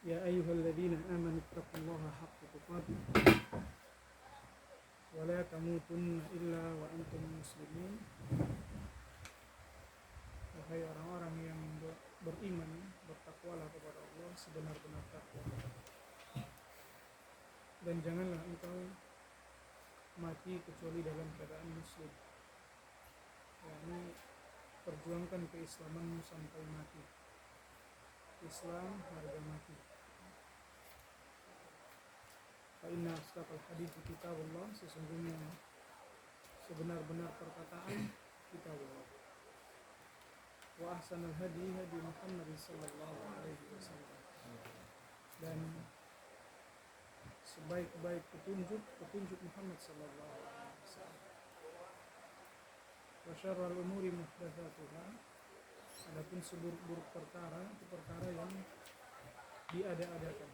يا أيها الذين آمنوا اتقوا الله حق تقاته ولا تموتن إلا وأنتم مسلمون. Wahai orang-orang yang beriman, bertakwalah kepada Allah sebenar-benar takwa. Dan janganlah engkau mati kecuali dalam keadaan muslim. yakni perjuangkan keislamanmu sampai mati. Islam harga mati. Fa inna asdaqal hadithi kitabullah, sesungguhnya sebenar-benar perkataan kitabullah. Wa ahsanal hadi hadi Muhammad sallallahu alaihi wasallam, dan sebaik-baik petunjuk Muhammad sallallahu alaihi wasallam. Wa syarrul umuri muhdatsatuha, adapun seburuk-buruk perkara itu perkara yang diada-adakan.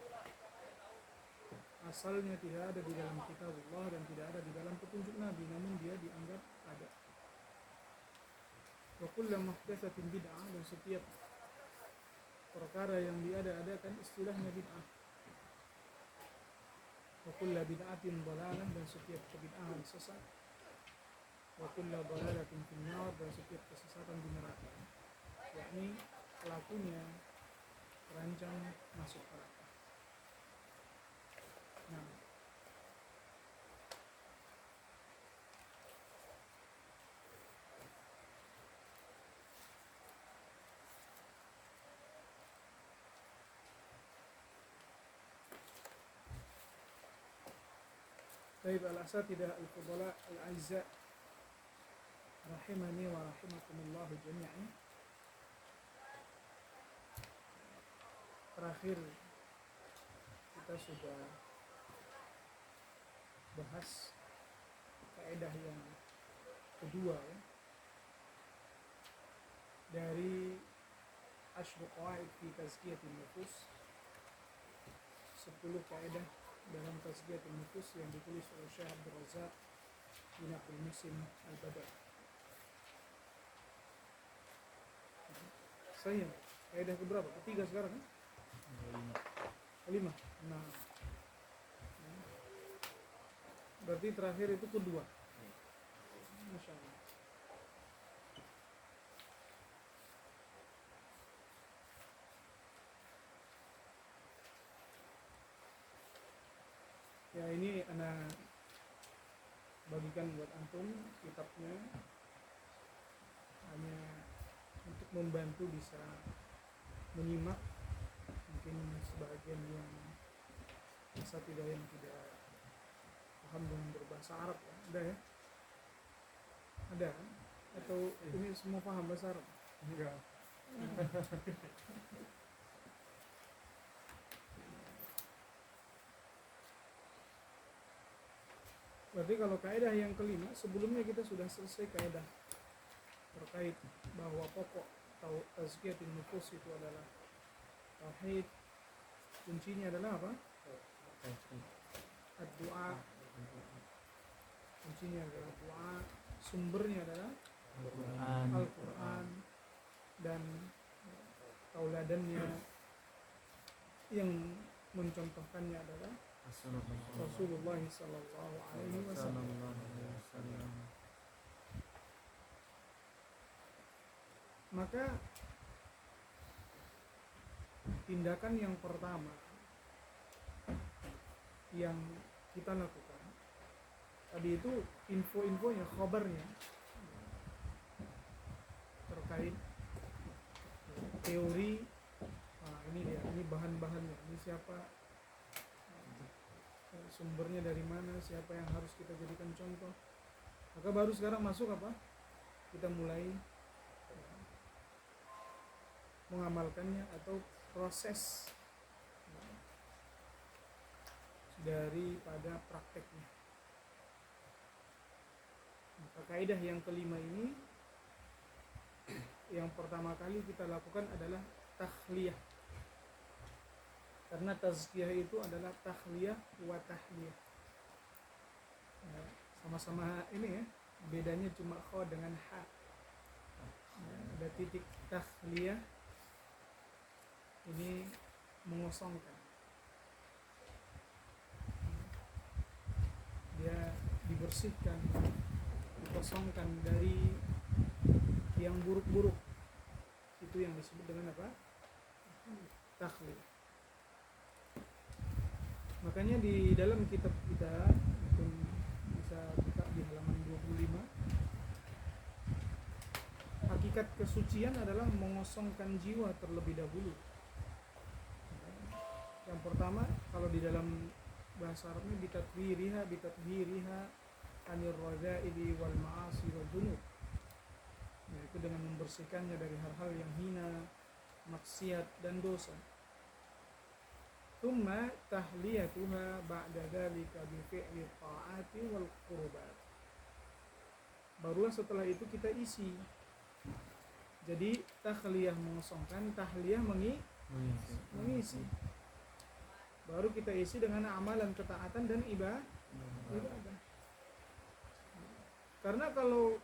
Asalnya tidak ada di dalam kitabullah dan tidak ada di dalam petunjuk Nabi, namun dia dianggap ada. Wa kullu muhdatsatin bid'ah, dan setiap perkara yang diada-adakan istilahnya bid'ah. Wa kullu bid'atin dhalalah, dan setiap kebid'ahan sesat. Wa kullu dhalalatin finnar, dan setiap kesesatan di neraka. Yakni pelakunya terancam masuk neraka. Nah, baik, al-asatidah al-fudala al-aizza rahimani wa rahimakumullah jami'an. Terakhir kita sudah bahas kaidah yang kedua ya, dari Ashru Qawaid fi Tazkiyatin Nufus, 10 kaidah dalam Tazkiyatin Nufus yang ditulis oleh Syekh Abdul Razak bin Abdul Muhsin Al-Badr. Saya kaidah keberapa? Ketiga sekarang kan? Kelima. Nah, berarti terakhir itu kedua. Masya Allah. Ya, ini ana bagikan buat antum kitabnya, hanya untuk membantu bisa menyimak. Mungkin sebagian yang tidak paham dengan berbahasa Arab ya. Ada ya? Ada kan? Atau ini semua paham bahasa Arab? Enggak. Berarti kalau kaidah yang kelima, sebelumnya kita sudah selesai kaidah terkait bahwa pokok tazkiyatun nufus itu adalah tauhid. Kuncinya adalah apa? Ad-du'a. Kuncinya adalah doa, sumbernya adalah Al-Quran, dan tauladannya yang mencontohkannya adalah Rasulullah sallallahu alaihi wasallam. Maka tindakan yang pertama yang kita lakukan tadi itu info-infonya, khabarnya terkait teori. Nah, ini dia, ini bahan-bahannya, ini siapa, sumbernya dari mana, siapa yang harus kita jadikan contoh. Maka baru sekarang masuk apa? Kita mulai mengamalkannya atau proses daripada prakteknya. Maka kaidah yang kelima ini, yang pertama kali kita lakukan adalah takhliyah. Karena tazkiyah itu adalah takhliyah wa tahliyah. Ya, sama-sama ini ya, bedanya cuma kha dengan ha. Ya, ada titik takhliyah, ini mengosongkan. dibersihkan, dikosongkan dari yang buruk-buruk. Itu yang disebut dengan apa? Takhliyah. Makanya di dalam kitab kita itu bisa buka di halaman 25. Hakikat kesucian adalah mengosongkan jiwa terlebih dahulu. Yang pertama, kalau di dalam bahasa Arabnya bitatwiriha anir radha'ili wal ma'asi wal dunub, yaitu dengan membersihkannya dari hal-hal yang hina, maksiat dan dosa. Tsumma tahliyatuha ba'da dzalika bi fi'li ta'ati wal qurbat. Barulah setelah itu kita isi. Jadi tahliyah mengosongkan, tahliyah mengisi. Baru kita isi dengan amalan ketaatan dan ibadah. Karena kalau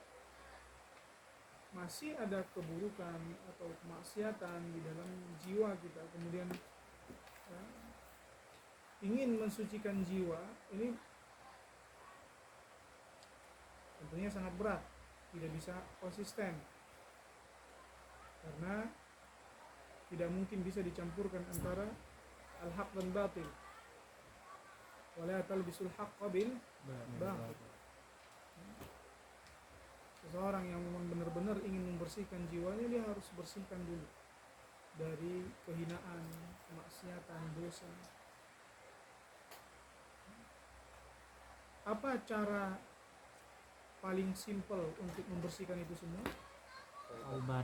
masih ada keburukan atau kemaksiatan di dalam jiwa kita, kemudian ingin mensucikan jiwa, ini tentunya sangat berat, tidak bisa konsisten, karena tidak mungkin bisa dicampurkan antara al-haq dan batil. Wala talbisul haqqa bil batil. Seseorang yang memang benar-benar ingin membersihkan jiwanya, dia harus bersihkan dulu dari kehinaan, kemaksiatan, dosa. Apa cara paling simpel untuk membersihkan itu semua? Taubat.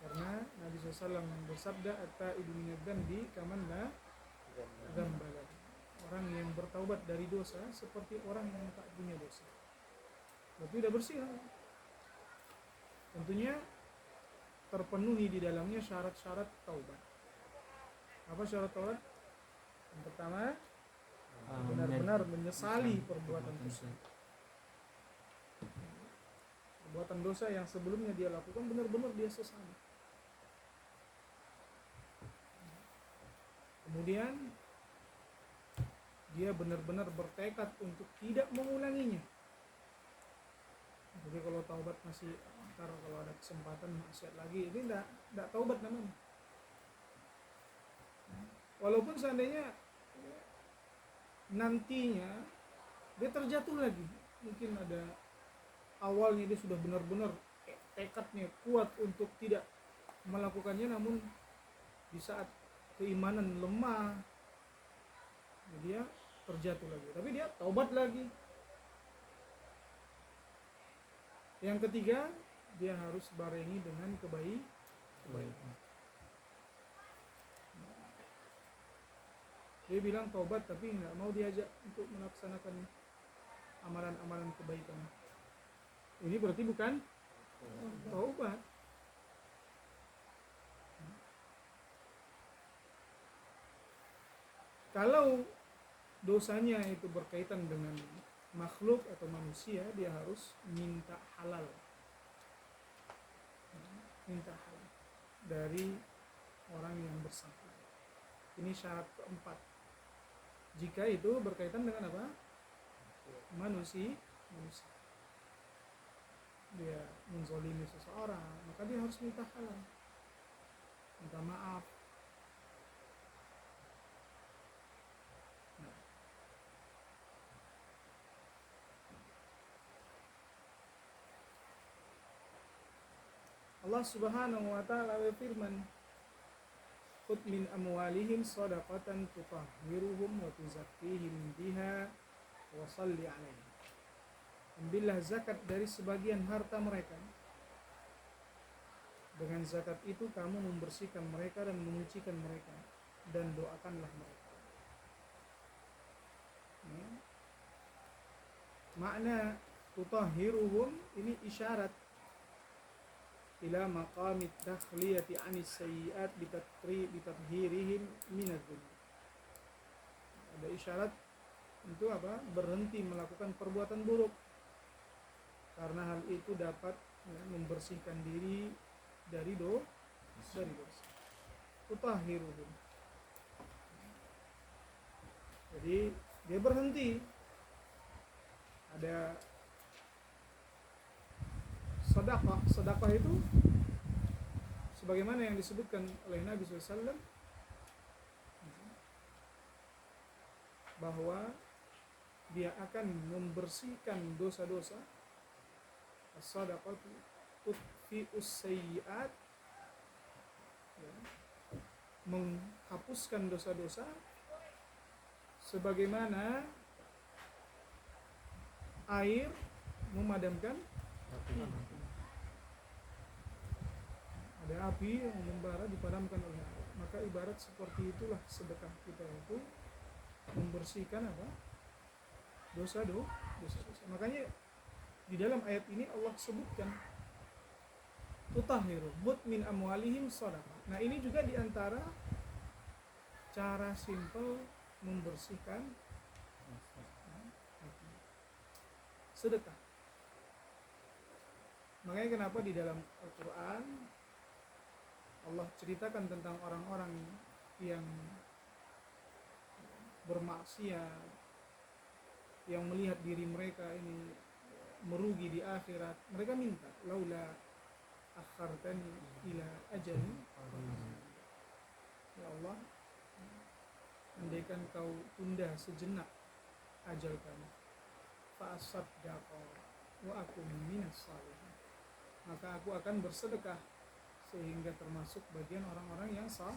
Karena Nabi SAW bersabda, at-taibu minadz dzambi kaman la dzamba lahu. Orang yang bertaubat dari dosa seperti orang yang tak punya dosa. Berarti sudah bersih. Tentunya terpenuhi di dalamnya syarat-syarat taubat. Apa syarat taubat? Yang pertama, benar-benar menyesali perbuatan dosa. Perbuatan dosa yang sebelumnya dia lakukan benar-benar dia sesali. Kemudian dia benar-benar bertekad untuk tidak mengulanginya. Jadi kalau taubat masih ntar kalau ada kesempatan maksiat lagi, ini tidak taubat namanya. Walaupun seandainya nantinya dia terjatuh lagi, mungkin ada awalnya dia sudah benar-benar tekadnya kuat untuk tidak melakukannya, namun di saat keimanan lemah dia terjatuh lagi, tapi dia taubat lagi. Yang ketiga, dia harus barengi dengan kebaikan. Dia bilang taubat tapi nggak mau diajak untuk melaksanakan amalan-amalan kebaikan. Ini berarti bukan taubat. Kalau dosanya itu berkaitan dengan makhluk atau manusia, dia harus minta halal. Minta halal dari orang yang bersangkutan. Ini syarat keempat. Jika itu berkaitan dengan apa? Manusia. Dia menzalimi seseorang, maka dia harus minta halal, minta maaf. Allah Subhanahu wa ta'ala berfirman, "Khudh min amwalihim shadaqatan tutahhiruhum wa tuzakkihim biha wa shalli 'alaihim." Ambillah zakat dari sebagian harta mereka. Dengan zakat itu kamu membersihkan mereka dan menyucikan mereka, dan doakanlah mereka. Makna tutahhiruhum ini isyarat ila maqamit takhliyati anis sayyi'at bitadhhirihim minadz-dzunub. Ada isyarat untuk apa? Berhenti melakukan perbuatan buruk, karena hal itu dapat membersihkan diri dari dosa. Tutahhiruhum. Jadi dia berhenti. Ada sedekah. Sedekah itu sebagaimana yang disebutkan oleh Nabi SAW bahwa dia akan membersihkan dosa-dosa. As-sadaqatu tudfi'us sayyi'at, ya, menghapuskan dosa-dosa sebagaimana air memadamkan api. Ada api yang membara dipadamkan oleh air. Maka ibarat seperti itulah sedekah kita itu membersihkan apa? Dosa-dosa. Makanya di dalam ayat ini Allah sebutkan tutahhiru min amwalihim shadaqah. Nah, ini juga diantara cara simpel membersihkan sedekah. Makanya kenapa di dalam Al-Quran Allah ceritakan tentang orang-orang yang bermaksiat, yang melihat diri mereka ini merugi di akhirat. Mereka minta, laula akhartani ila ajali, ya Allah, andaikan kau tunda sejenak ajal kami, fa'asaddaqa wa akun minas shalihin, maka aku akan bersedekah sehingga termasuk bagian orang-orang yang sah.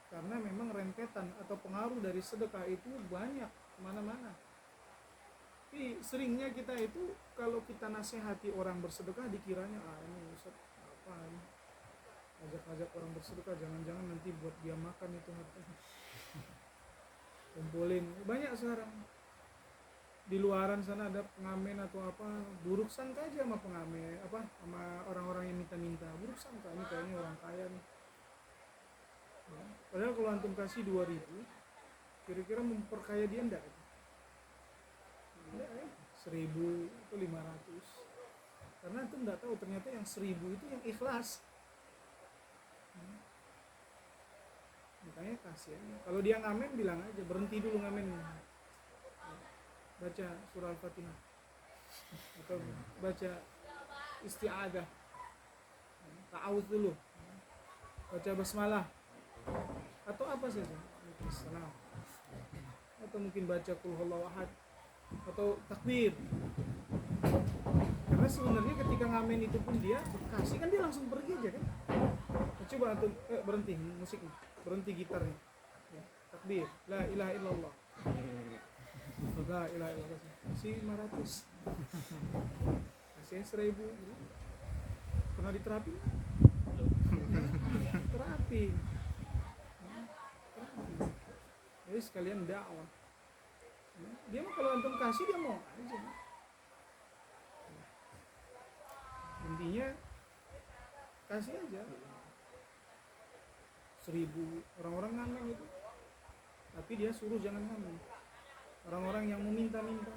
Karena memang rentetan atau pengaruh dari sedekah itu banyak kemana-mana. Tapi seringnya kita itu kalau kita nasihati orang bersedekah dikiranya ini Ustaz apa ini, ajak-ajak orang bersedekah, jangan-jangan nanti buat dia makan itu hartanya. Kumpulin, banyak sekarang di luaran sana ada pengamen atau apa, buruk sangka aja sama pengamen, sama orang-orang yang minta-minta, buruk sangka, ini kayaknya orang kaya nih. Ya, padahal kalau antum kasih 2.000, kira-kira memperkaya dia enggak? Enggak ya, 1.000 atau 500. Karena antum enggak tahu ternyata yang 1.000 itu yang ikhlas. Makanya kasihan. Kalau dia ngamen bilang aja, berhenti dulu ngamen. Baca surah Al-Fatihah atau baca isti'adah, ta'awudz dulu, baca basmalah atau apa saja, atau mungkin baca qul huwallahu ahad atau takbir. Karena sebenarnya ketika ngamen itu pun dia kasih kan dia langsung pergi aja kan. Coba antum berhenti musiknya, berhenti gitarnya, ya, takbir la ilaha illallah, la ilaha illallah, kasih 500, kasih 1.000. Pernah diterapi? Terapi. Jadi sekalian dakwah. Dia mah kalau antum kasih dia mau aja. Intinya kasih aja. 1.000 orang-orang ngamen itu, tapi dia suruh jangan ngamen. Orang-orang yang meminta-minta,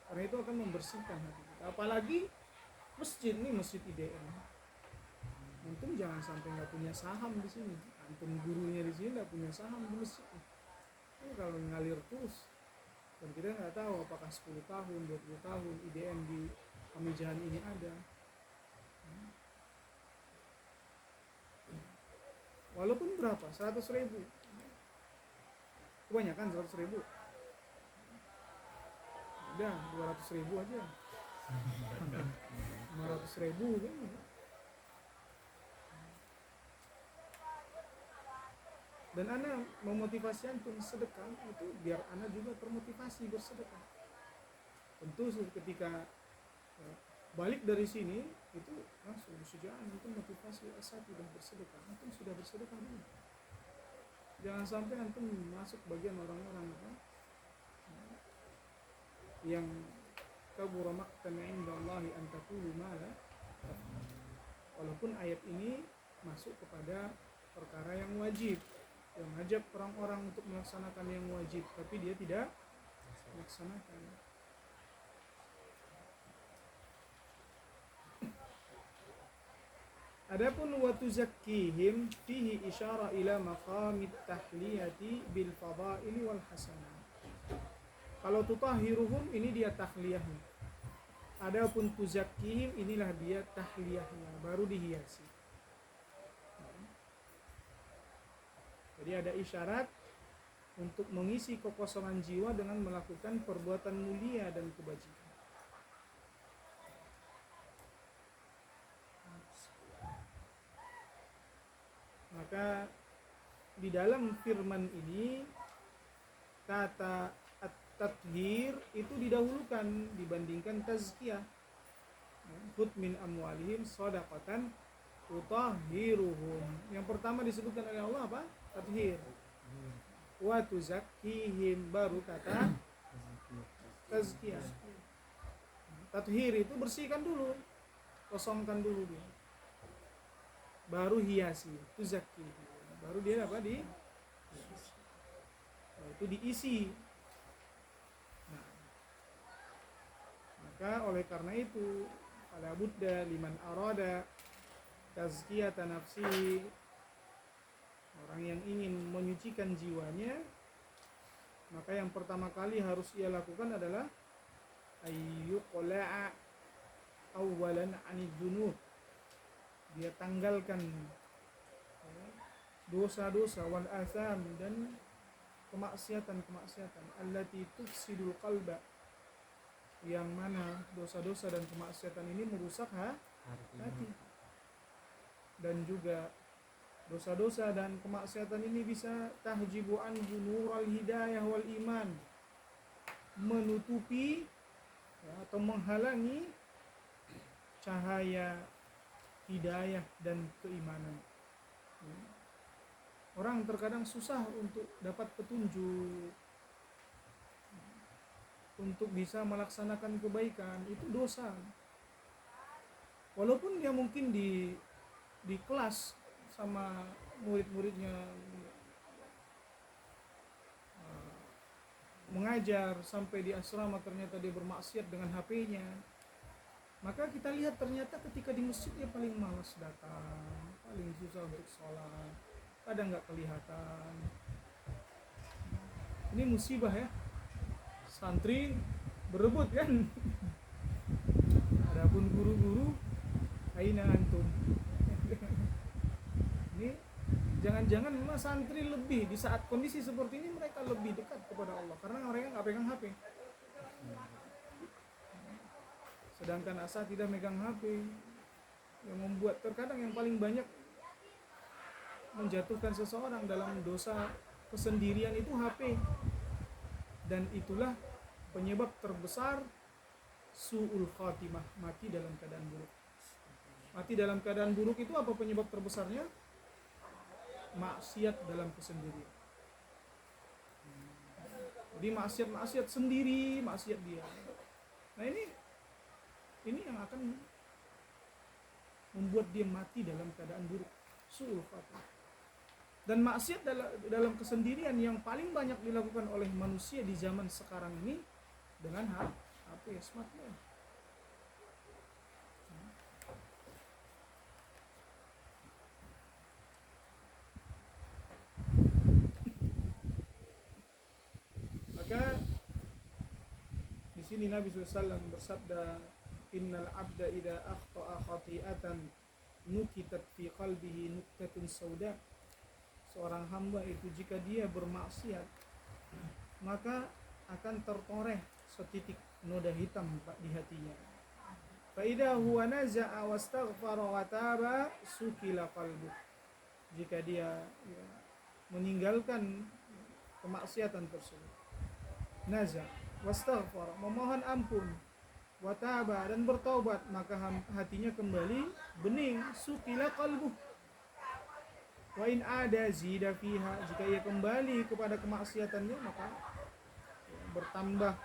karena itu akan membersihkan hati kita. Apalagi masjid nih, masjid IDN. Antum jangan sampai nggak punya saham di sini. Antum gurunya di sini nggak punya saham di masjid. Kalau ngalir terus, dan kita nggak tahu apakah 10 tahun, 20 tahun IDN di Pamijahan ini ada. Walaupun berapa? 100.000. Kebanyakan 100.000. Udah 200.000 aja. 500.000 kan. Dan ana memotivasi antum sedekah itu biar ana juga termotivasi bersedekah. Tentu ketika balik dari sini itu langsung sejauh itu motivasi asati dan bersedekah. Antum sudah bersedekah dulu. Jangan sampai antum masuk bagian orang-orang yang kabura maqtan 'inda Allahi an taqulu ma la. Walaupun ayat ini masuk kepada perkara yang wajib, yang ngajak orang-orang untuk melaksanakan yang wajib, tapi dia tidak melaksanakan. Adapun wa tuzakkihim fihi isyara ila maqamit tahliyati bil fadaili wal hasanah. Kalau tutahhiruhum ini dia tahliyahnya. Adapun tuzakkihim inilah dia tahliyahnya, baru dihiasi. Jadi ada isyarat untuk mengisi kekosongan jiwa dengan melakukan perbuatan mulia dan kebajikan. Maka di dalam firman ini kata at-tathhir itu didahulukan dibandingkan tazkiyah. Khudh min amwalihim shadaqatan tutahhiruhum. Yang pertama disebutkan oleh Allah apa? Tathhir. Wa tuzakkihim, baru kata tazkiyah. Tathhir itu bersihkan dulu, kosongkan dulu dia. Baru hiasi, tuzakki, baru dia apa itu diisi. Nah, maka oleh karena itu fala budda liman arada tazkiyata nafsi, orang yang ingin menyucikan jiwanya, maka yang pertama kali harus ia lakukan adalah ayyuqla'a awwalan 'anid dzunub. Dia tanggalkan dosa-dosa wal asam dan kemaksiatan allati tufsidul qalba, yang mana dosa-dosa dan kemaksiatan ini merusak hati. Dan juga dosa-dosa dan kemaksiatan ini bisa tahjibu anhu nural hidayah wal iman, menutupi atau menghalangi cahaya hidayah dan keimanan. Orang terkadang susah untuk dapat petunjuk, untuk bisa melaksanakan kebaikan, itu dosa. Walaupun dia mungkin di kelas sama murid-muridnya mengajar, sampai di asrama ternyata dia bermaksiat dengan HP-nya. Maka kita lihat ternyata ketika di masjid dia paling malas datang, paling susah untuk sholat, kadang nggak kelihatan. Ini musibah ya, santri berebut kan. Adapun guru-guru, aina antum. Ini jangan-jangan memang santri lebih di saat kondisi seperti ini mereka lebih dekat kepada Allah karena mereka nggak pegang HP. Sedangkan asal tidak megang HP, yang membuat terkadang yang paling banyak menjatuhkan seseorang dalam dosa kesendirian itu HP. Dan itulah penyebab terbesar su'ul khatimah, mati dalam keadaan buruk. Mati dalam keadaan buruk itu apa penyebab terbesarnya? Maksiat dalam kesendirian. Jadi maksiat sendiri, maksiat dia. Nah ini yang akan membuat dia mati dalam keadaan buruk, su'ul khatimah. Dan maksiat dalam kesendirian yang paling banyak dilakukan oleh manusia di zaman sekarang ini dengan HP, smartphone. Maka di sini Nabi SAW bersabda, innal abda idza akhta'a khati'atan nukitat fi qalbihi nuktatun sauda. Seorang hamba itu jika dia bermaksiat maka akan tertoreh setitik noda hitam di hatinya. Fa idza huwa naza'a wastaghfara wa taba sukila qalbu. Jika dia meninggalkan kemaksiatan tersebut, naza wastaghfara, memohon ampun, wa taba, dan bertaubat, maka hatinya kembali bening, sukila qalbu. Wa in ada zida fiha, jika ia kembali kepada kemaksiatannya maka bertambah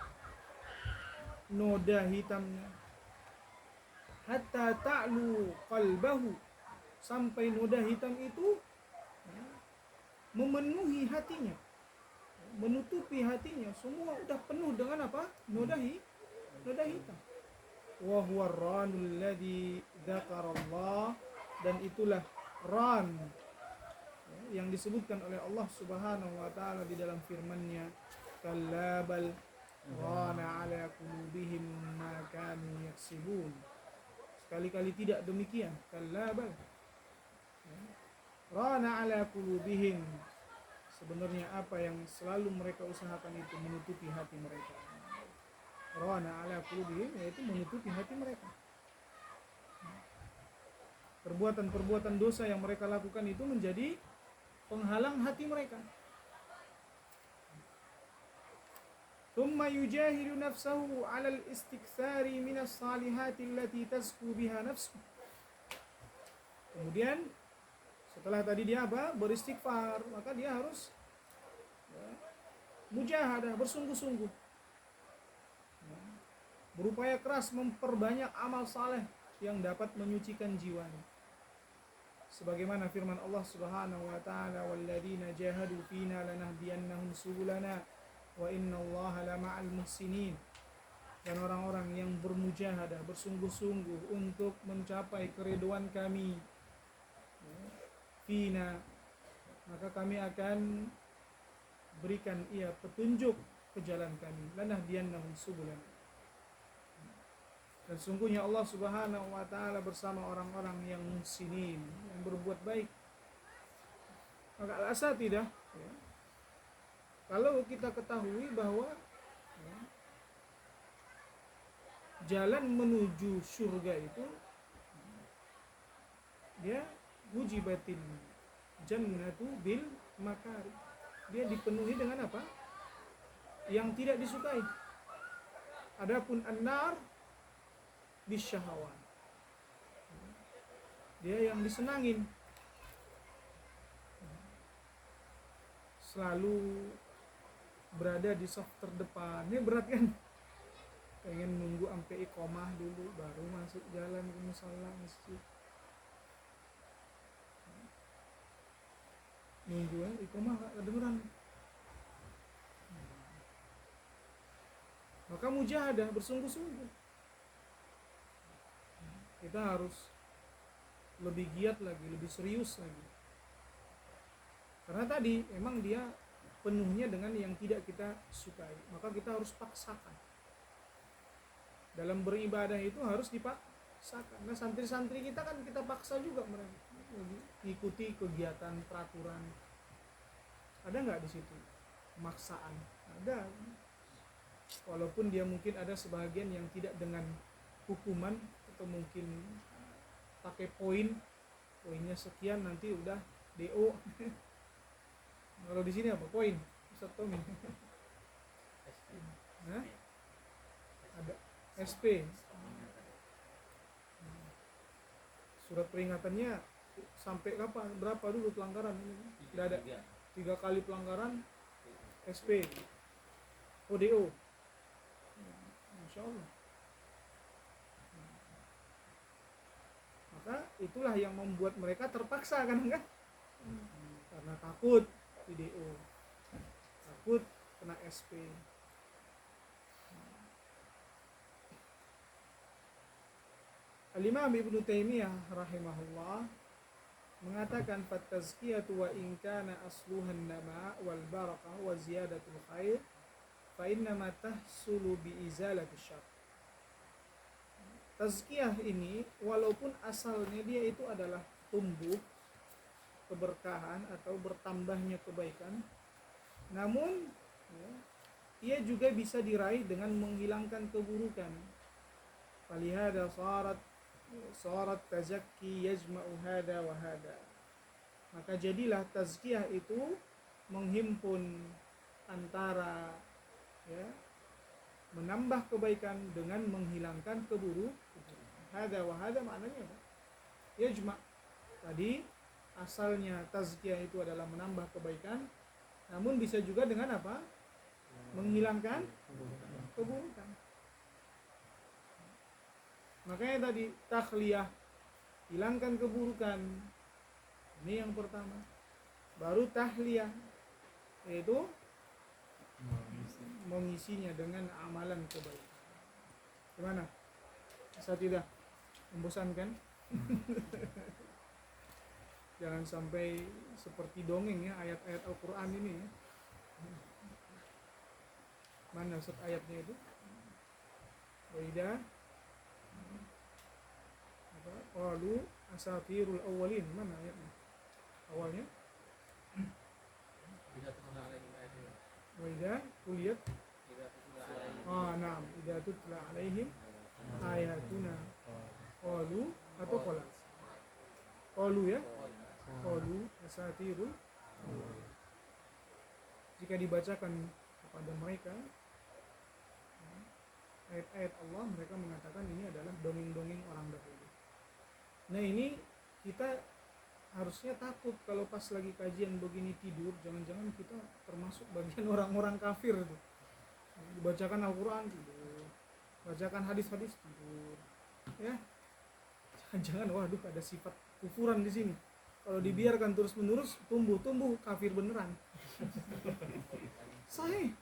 noda hitamnya. Hatta ta'lu qalbahu, sampai noda hitam itu memenuhi hatinya, menutupi hatinya, semua udah penuh dengan apa? Noda hitam. Wa huwa ar-ranul ladzi dzakarallah dan itulah ran yang disebutkan oleh Allah Subhanahu wa taala di dalam firman-Nya, kalla bal rana ala qulubihim ma kanu yaksibun. Sekali-kali tidak demikian, kalla bal rana ala qulubihim, sebenarnya apa yang selalu mereka usahakan itu menutupi hati mereka. Rana ala qulubihim, yaitu menutupi hati mereka. Perbuatan-perbuatan dosa yang mereka lakukan itu menjadi penghalang hati mereka. Thumma yujahidu nafsahu 'ala al-istiktsari min as-salihati allati tazku biha nafsuhu. Kemudian setelah tadi dia apa? Beristighfar, maka dia harus mujahadah, bersungguh-sungguh. Berupaya keras memperbanyak amal saleh yang dapat menyucikan jiwanya. Sebagaimana firman Allah Subhanahu wa taala, walladzina jahadu fina lanahdiyannahum subulana wa innallaha lama'al muhsinin. Dan orang-orang yang bermujahadah, bersungguh-sungguh untuk mencapai keridhaan kami, fina, maka kami akan berikan ia petunjuk ke jalan kami, lanahdiyannahum subulana. Dan sungguhnya Allah Subhanahu wa taala bersama orang-orang yang muhsinin, yang berbuat baik. Maka al-asatidah, kalau kita ketahui bahwa jalan menuju surga itu dia wujibatil jannatu bil makari, dia dipenuhi dengan apa? Yang tidak disukai. Adapun an-nar bisyahawat, dia yang disenangin, selalu berada di saf terdepan. Ini berat kan, pengen nunggu sampai iqomah dulu baru masuk jalan ke musala masjid, nunggu iqomah gak kedengeran. Maka mujahadah, bersungguh-sungguh. Kita harus lebih giat lagi, lebih serius lagi. Karena tadi memang dia penuhnya dengan yang tidak kita sukai, maka kita harus paksakan. Dalam beribadah itu harus dipaksakan. Nah, santri-santri kita kan kita paksa juga mereka mengikuti kegiatan peraturan. Ada nggak di situ pemaksaan? Ada. Walaupun dia mungkin ada sebagian yang tidak dengan hukuman, atau mungkin pakai poinnya sekian nanti udah DO. Kalau di sini apa poin? Ustaz Tommy. Nah, ada SP. Surat peringatannya sampai kapan? Berapa dulu pelanggaran ini? Tidak ada. 3 kali pelanggaran SP. ODO. Masya Allah. Maka itulah yang membuat mereka terpaksa kan enggak? Karena takut video, takut kena SP. Al-Imam Ibnu Taimiyah rahimahullah mengatakan fatazkiyatu wa in kana asluhan nama wal barakah wa ziyadatul khair fa innama tahsulu bi izalati syarr. Tazkiyah ini walaupun asalnya dia itu adalah tumbuh keberkahan atau bertambahnya kebaikan, namun ia juga bisa diraih dengan menghilangkan keburukan. Falihada sarat tazakki yajma'u hada wa hada. Maka jadilah tazkiyah itu menghimpun antara menambah kebaikan dengan menghilangkan keburukan. Hada wa hada maknanya apa? Yajma'. Tadi asalnya tazkiyah itu adalah menambah kebaikan, namun bisa juga dengan apa? Menghilangkan keburukan. Makanya tadi takhliyah, hilangkan keburukan. Ini yang pertama. Baru tahliyah, yaitu mengisinya dengan amalan kebaikan. Gimana? Bisa tidak membosankan? Jangan sampai seperti dongeng ya ayat-ayat Al-Quran ini ya. Mana Ustaz ayatnya itu? Waidah apa? Qalu asatirul awwalin. Mana ayatnya? Awalnya? Waidah kuliat. Naam. Idza tutla alaihim ayatuna qalu atau qala. Qalu ya. Qalu asatirul. Jika dibacakan kepada mereka ayat-ayat Allah, mereka mengatakan ini adalah dongeng-dongeng orang dahulu. Nah ini kita harusnya takut kalau pas lagi kajian begini tidur, jangan-jangan kita termasuk bagian orang-orang kafir tuh. Dibacakan Al-Quran tidur, bacakan hadis-hadis tidur, ya. Jangan-jangan waduh ada sifat kufuran di sini. Kalau dibiarkan terus-menerus tumbuh kafir beneran. Sahih.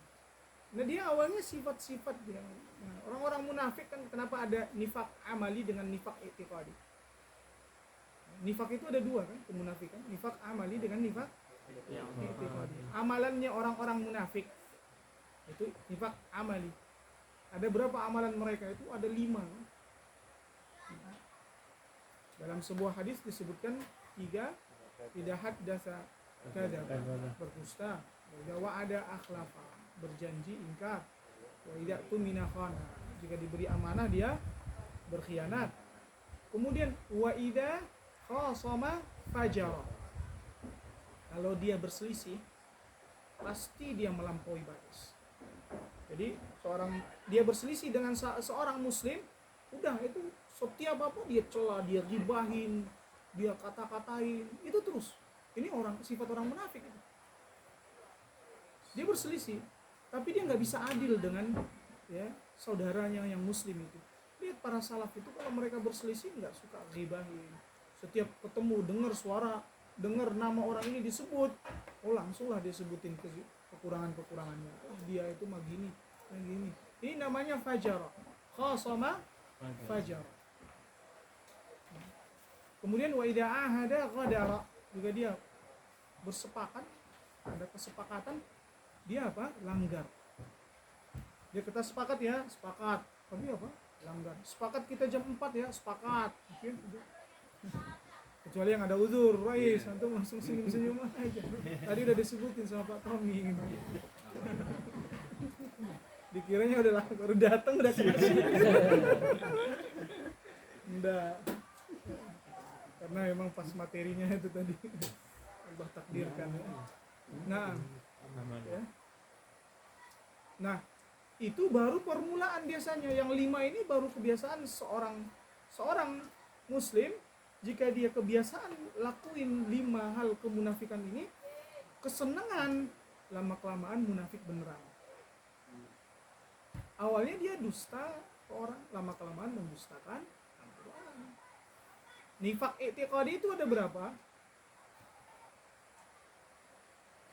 Nah dia awalnya sifat-sifat dia. Nah, orang-orang munafik kan kenapa ada nifak amali dengan nifak i'tiqadi? Nifak itu ada dua kan, kemunafikan. Nifak amali dengan nifak i'tiqadi. Amalannya orang-orang munafik itu nifak amali. Ada berapa amalan mereka itu? Ada 5. Dalam sebuah hadis disebutkan 3. Tidak haddatsa kadzaba, berdusta. Wa ada akhlafa, berjanji ingkar. Wa idza tumina khana, jika diberi amanah dia berkhianat. Kemudian wa idza khasama fajara, kalau dia berselisih pasti dia melampaui batas. Jadi dia berselisih dengan seorang muslim, udah itu setiap apa dia cela, dia gibahin, dia kata-katain, itu terus. Ini sifat orang munafik itu. Dia berselisih, tapi dia nggak bisa adil dengan ya saudaranya yang muslim itu. Lihat para salaf itu kalau mereka berselisih nggak suka gibahin. Setiap ketemu dengar suara, dengar nama orang ini disebut, langsunglah dia sebutin kekurangan-kekurangannya. Dia itu mah gini. Ini namanya fajar. Khasama fajar. Kemudian wa idza ahada ghadara, juga dia bersepakat, ada kesepakatan, dia apa? Langgar. Dia kita sepakat ya, sepakat. Tapi apa? Langgar. Sepakat kita jam 4 ya, sepakat. Mungkin kecuali yang ada uzur, Rais, antum langsung senyum-senyum aja. Tadi udah disebutin sama Pak Tommy gitu. Dikiranya udah baru datang udah kasih. Enggak. Karena memang pas materinya itu tadi Allah takdirkan. Nah, ya. Nah, itu baru permulaan biasanya. Yang 5 ini baru kebiasaan seorang muslim. Jika dia kebiasaan lakuin 5 hal kemunafikan ini, kesenangan, lama-kelamaan munafik beneran. Awalnya dia dusta ke orang, lama-kelamaan mendustakan Al-Quran. Nifak i'tiqadi itu ada berapa?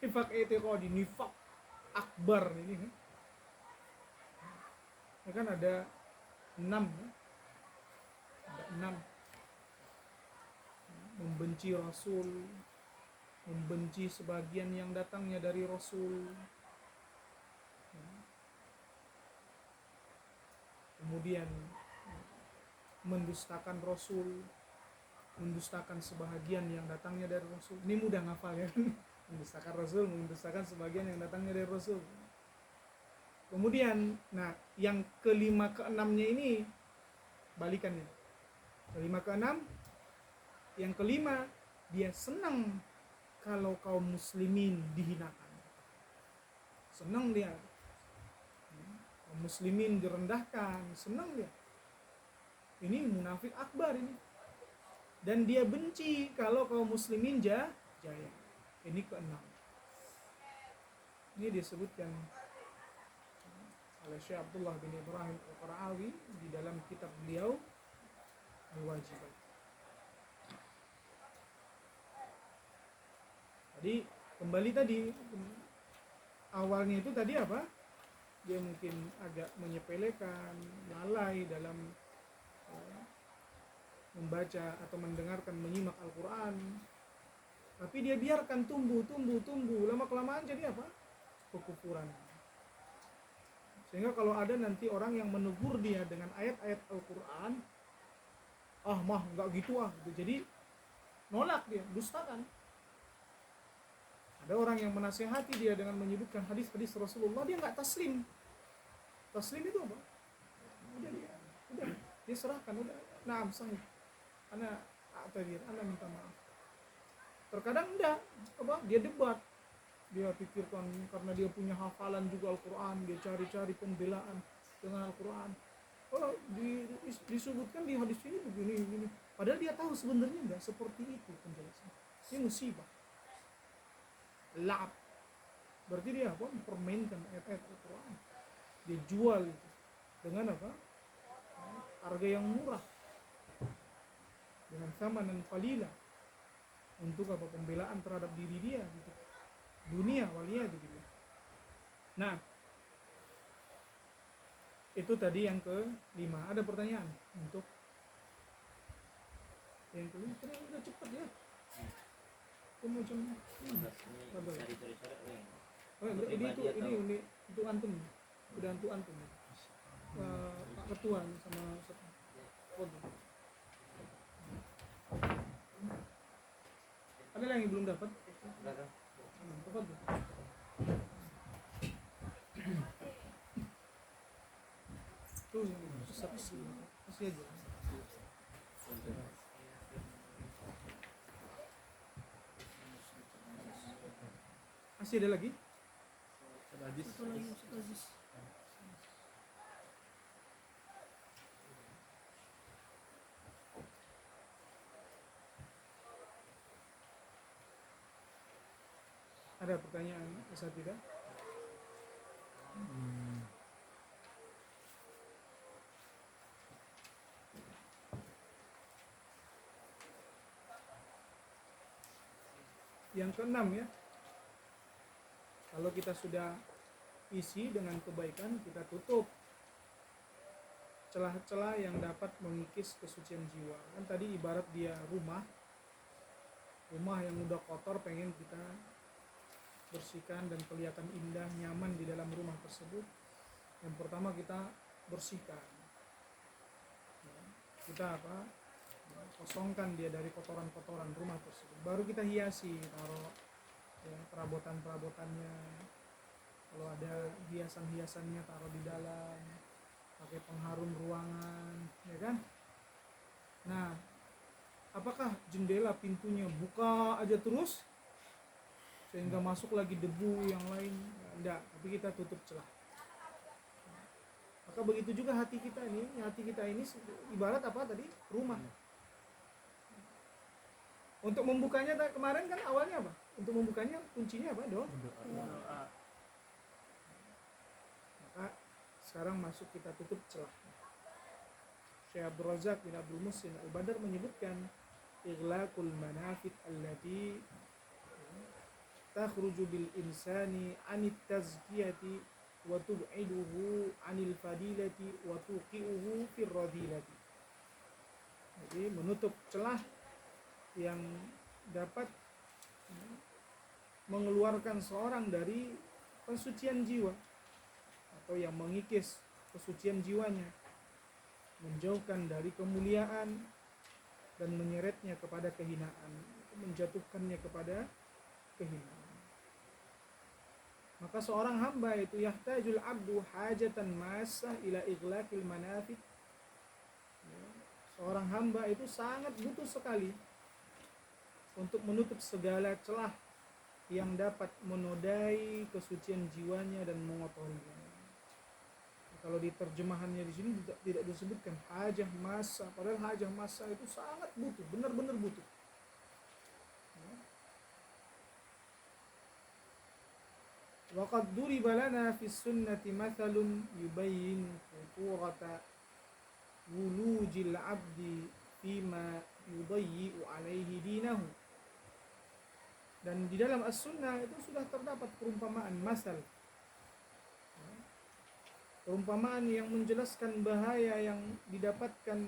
Nifak i'tiqadi, nifak akbar ini kan. Ya kan ada 6 ya? Ada 6. Membenci Rasul, membenci sebagian yang datangnya dari Rasul, kemudian mendustakan Rasul, mendustakan sebahagian yang datangnya dari Rasul. Ini mudah ngafal ya kan? Mendustakan Rasul, mendustakan sebagian yang datangnya dari Rasul. Kemudian, nah yang kelima keenamnya ini balikannya. Kelima keenam, yang kelima dia senang kalau kaum muslimin dihinakan. Senang dia. Kaum muslimin direndahkan, senang dia. Ini munafik akbar ini. Dan dia benci kalau kaum muslimin jaya. Ini keenam. Ini disebutkan oleh Syekh Abdullah bin Ibrahim Al-Qara'awi di dalam kitab beliau Al-Wajibat. Jadi kembali tadi awalnya itu tadi apa? Dia mungkin agak menyepelekan, lalai dalam membaca atau mendengarkan, menyimak Al-Quran. Tapi dia biarkan tumbuh, lama-kelamaan jadi apa? Kekufuran. Sehingga kalau ada nanti orang yang menegur dia dengan ayat-ayat Al-Quran, mah nggak gitu gitu. Jadi nolak dia, dustakan. Ada orang yang menasihati dia dengan menyebutkan hadis-hadis Rasulullah, dia nggak taslim. Taslim itu apa? Udah dia serahkan, udah. Naam sahih. Ana minta maaf. Terkadang enggak, dia debat. Dia pikirkan karena dia punya hafalan juga Al-Quran, dia cari-cari pembelaan dengan Al-Quran. Disebutkan di hadis ini begini. Padahal dia tahu sebenarnya enggak seperti itu penjelasan. Ini musibah. La'ab. Berarti dia apa? Mempermainkan ayat-ayat Al-Quran. Dia jual itu dengan apa? Harga yang murah. Dengan thamanan qalila. Untuk apa? Pembelaan terhadap diri dia gitu. Dunia waliya gitu. Nah, itu tadi yang ke-5. Ada pertanyaan untuk yang ke-5? Udah cepat ya. Kamu macam ini untuk antum. Udah untuk antum. Pak Ketua sama ada yang belum dapat? Tuh saksi masih aja. Masih ada lagi? Satu lagi. Ada pertanyaan bisa tidak? Yang ke-6 ya. Kalau kita sudah isi dengan kebaikan, kita tutup celah-celah yang dapat mengikis kesucian jiwa. Kan tadi ibarat dia rumah yang udah kotor, pengen kita bersihkan dan kelihatan indah, nyaman di dalam rumah tersebut. Yang pertama kita bersihkan, kita kosongkan dia dari kotoran-kotoran rumah tersebut. Baru kita hiasi, taruh perabotan-perabotannya. Kalau ada hiasan-hiasannya taruh di dalam, pakai pengharum ruangan, ya kan? Nah, apakah jendela pintunya buka aja terus sehingga masuk lagi debu yang lain? Enggak, tapi kita tutup celah. Maka begitu juga hati kita ini ibarat apa tadi? Rumah. Untuk membukanya kemarin kan awalnya apa? Untuk membukanya kuncinya apa? Doa. Maka sekarang masuk kita tutup celah. Syekh Abdul Razak bin Abdul Muhsin Al-Badr menyebutkan ighlaqul manafid allati takhruju bil insani anit tazkiyati wa tub'iduhu anil fadilati wa tuqi'uhu fir radilati. Jadi menutup celah yang dapat mengeluarkan seorang dari kesucian jiwa atau yang mengikis kesucian jiwanya, menjauhkan dari kemuliaan dan menyeretnya kepada kehinaan, menjatuhkannya kepada kehinaan. Maka seorang hamba itu yahtajul abdu hajatan massah ila ighlaqil manafid. Seorang hamba itu sangat butuh sekali untuk menutup segala celah yang dapat menodai kesucian jiwanya dan mengotorinya. Kalau di terjemahannya di sini tidak disebutkan hajah massa, padahal hajah massa itu sangat butuh, benar-benar butuh. Waqad duriba lana fi sunnati mathalun yubayyin khuturata wulujil abdi fima yudayyi'u alaihi dinahu. Dan di dalam as-sunnah itu sudah terdapat perumpamaan masal, perumpamaan yang menjelaskan bahaya yang didapatkan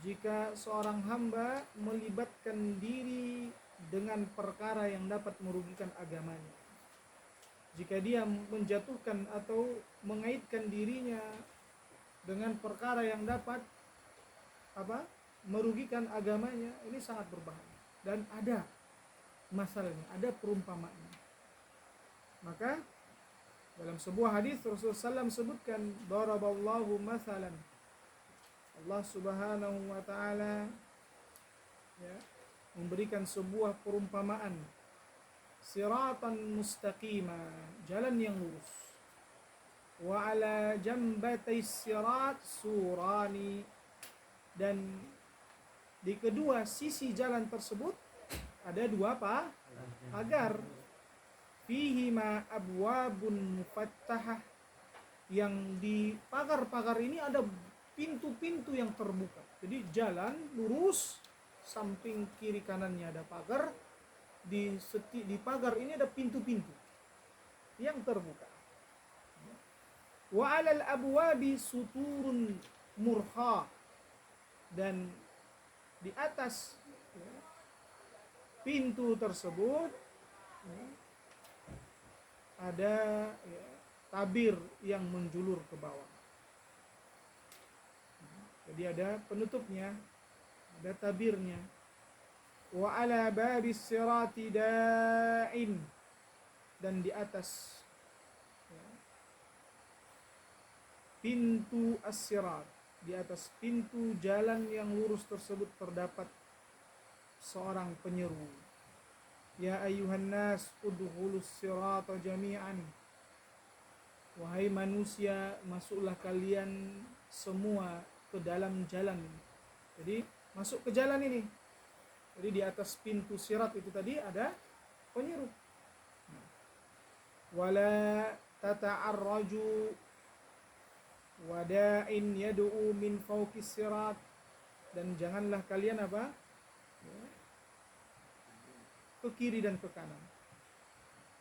jika seorang hamba melibatkan diri dengan perkara yang dapat merugikan agamanya. Jika dia menjatuhkan atau mengaitkan dirinya dengan perkara yang dapat merugikan agamanya, ini sangat berbahaya. Dan ada masalahnya, ada perumpamaannya. Maka dalam sebuah hadis Rasulullah SAW sebutkan, daraballahu mathalan, Allah Subhanahu wa taala memberikan sebuah perumpamaan, siratan mustaqima, jalan yang lurus, wa ala jambatai sirat surani, dan di kedua sisi jalan tersebut ada dua pagar, fihima abwabun mufattahah, yang di pagar-pagar ini ada pintu-pintu yang terbuka. Jadi jalan lurus, samping kiri kanannya ada pagar, di pagar ini ada pintu-pintu yang terbuka. Wa 'alal abwabi suturun murha, dan di atas pintu tersebut ada tabir yang menjulur ke bawah. Jadi ada penutupnya, ada tabirnya. Wa 'ala babis sirati da'in, dan di atas pintu as-sirat, di atas pintu jalan yang lurus tersebut terdapat seorang penyeru. Ya ayyuhan nas udkhulus sirata jami'an, wahai manusia, masuklah kalian semua ke dalam jalan. Jadi masuk ke jalan ini. Jadi di atas pintu sirat itu tadi ada penyeru. Wala tata'arraju wada'in yad'u min fawqis sirat, dan janganlah kalian ke kiri dan ke kanan.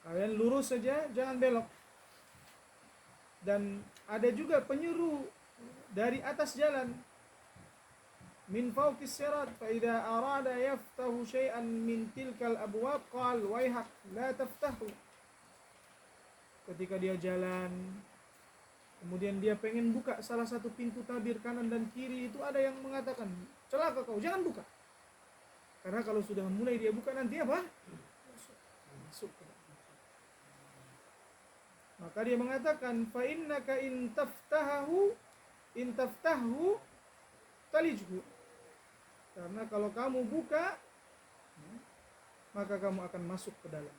Kalian lurus saja, jangan belok. Dan ada juga penyeru dari atas jalan, min fawqis sirat, fa idza arada yaftahu syai'an min tilkal abwab qal waihak la taftahu. Ketika dia jalan, kemudian dia pengen buka salah satu pintu tabir kanan dan kiri, itu ada yang mengatakan, celaka kau, jangan buka. Karena kalau sudah mulai dia buka, nanti masuk. Maka dia mengatakan, fa innaka in taftahu talijhu. Karena kalau kamu buka, maka kamu akan masuk ke dalam.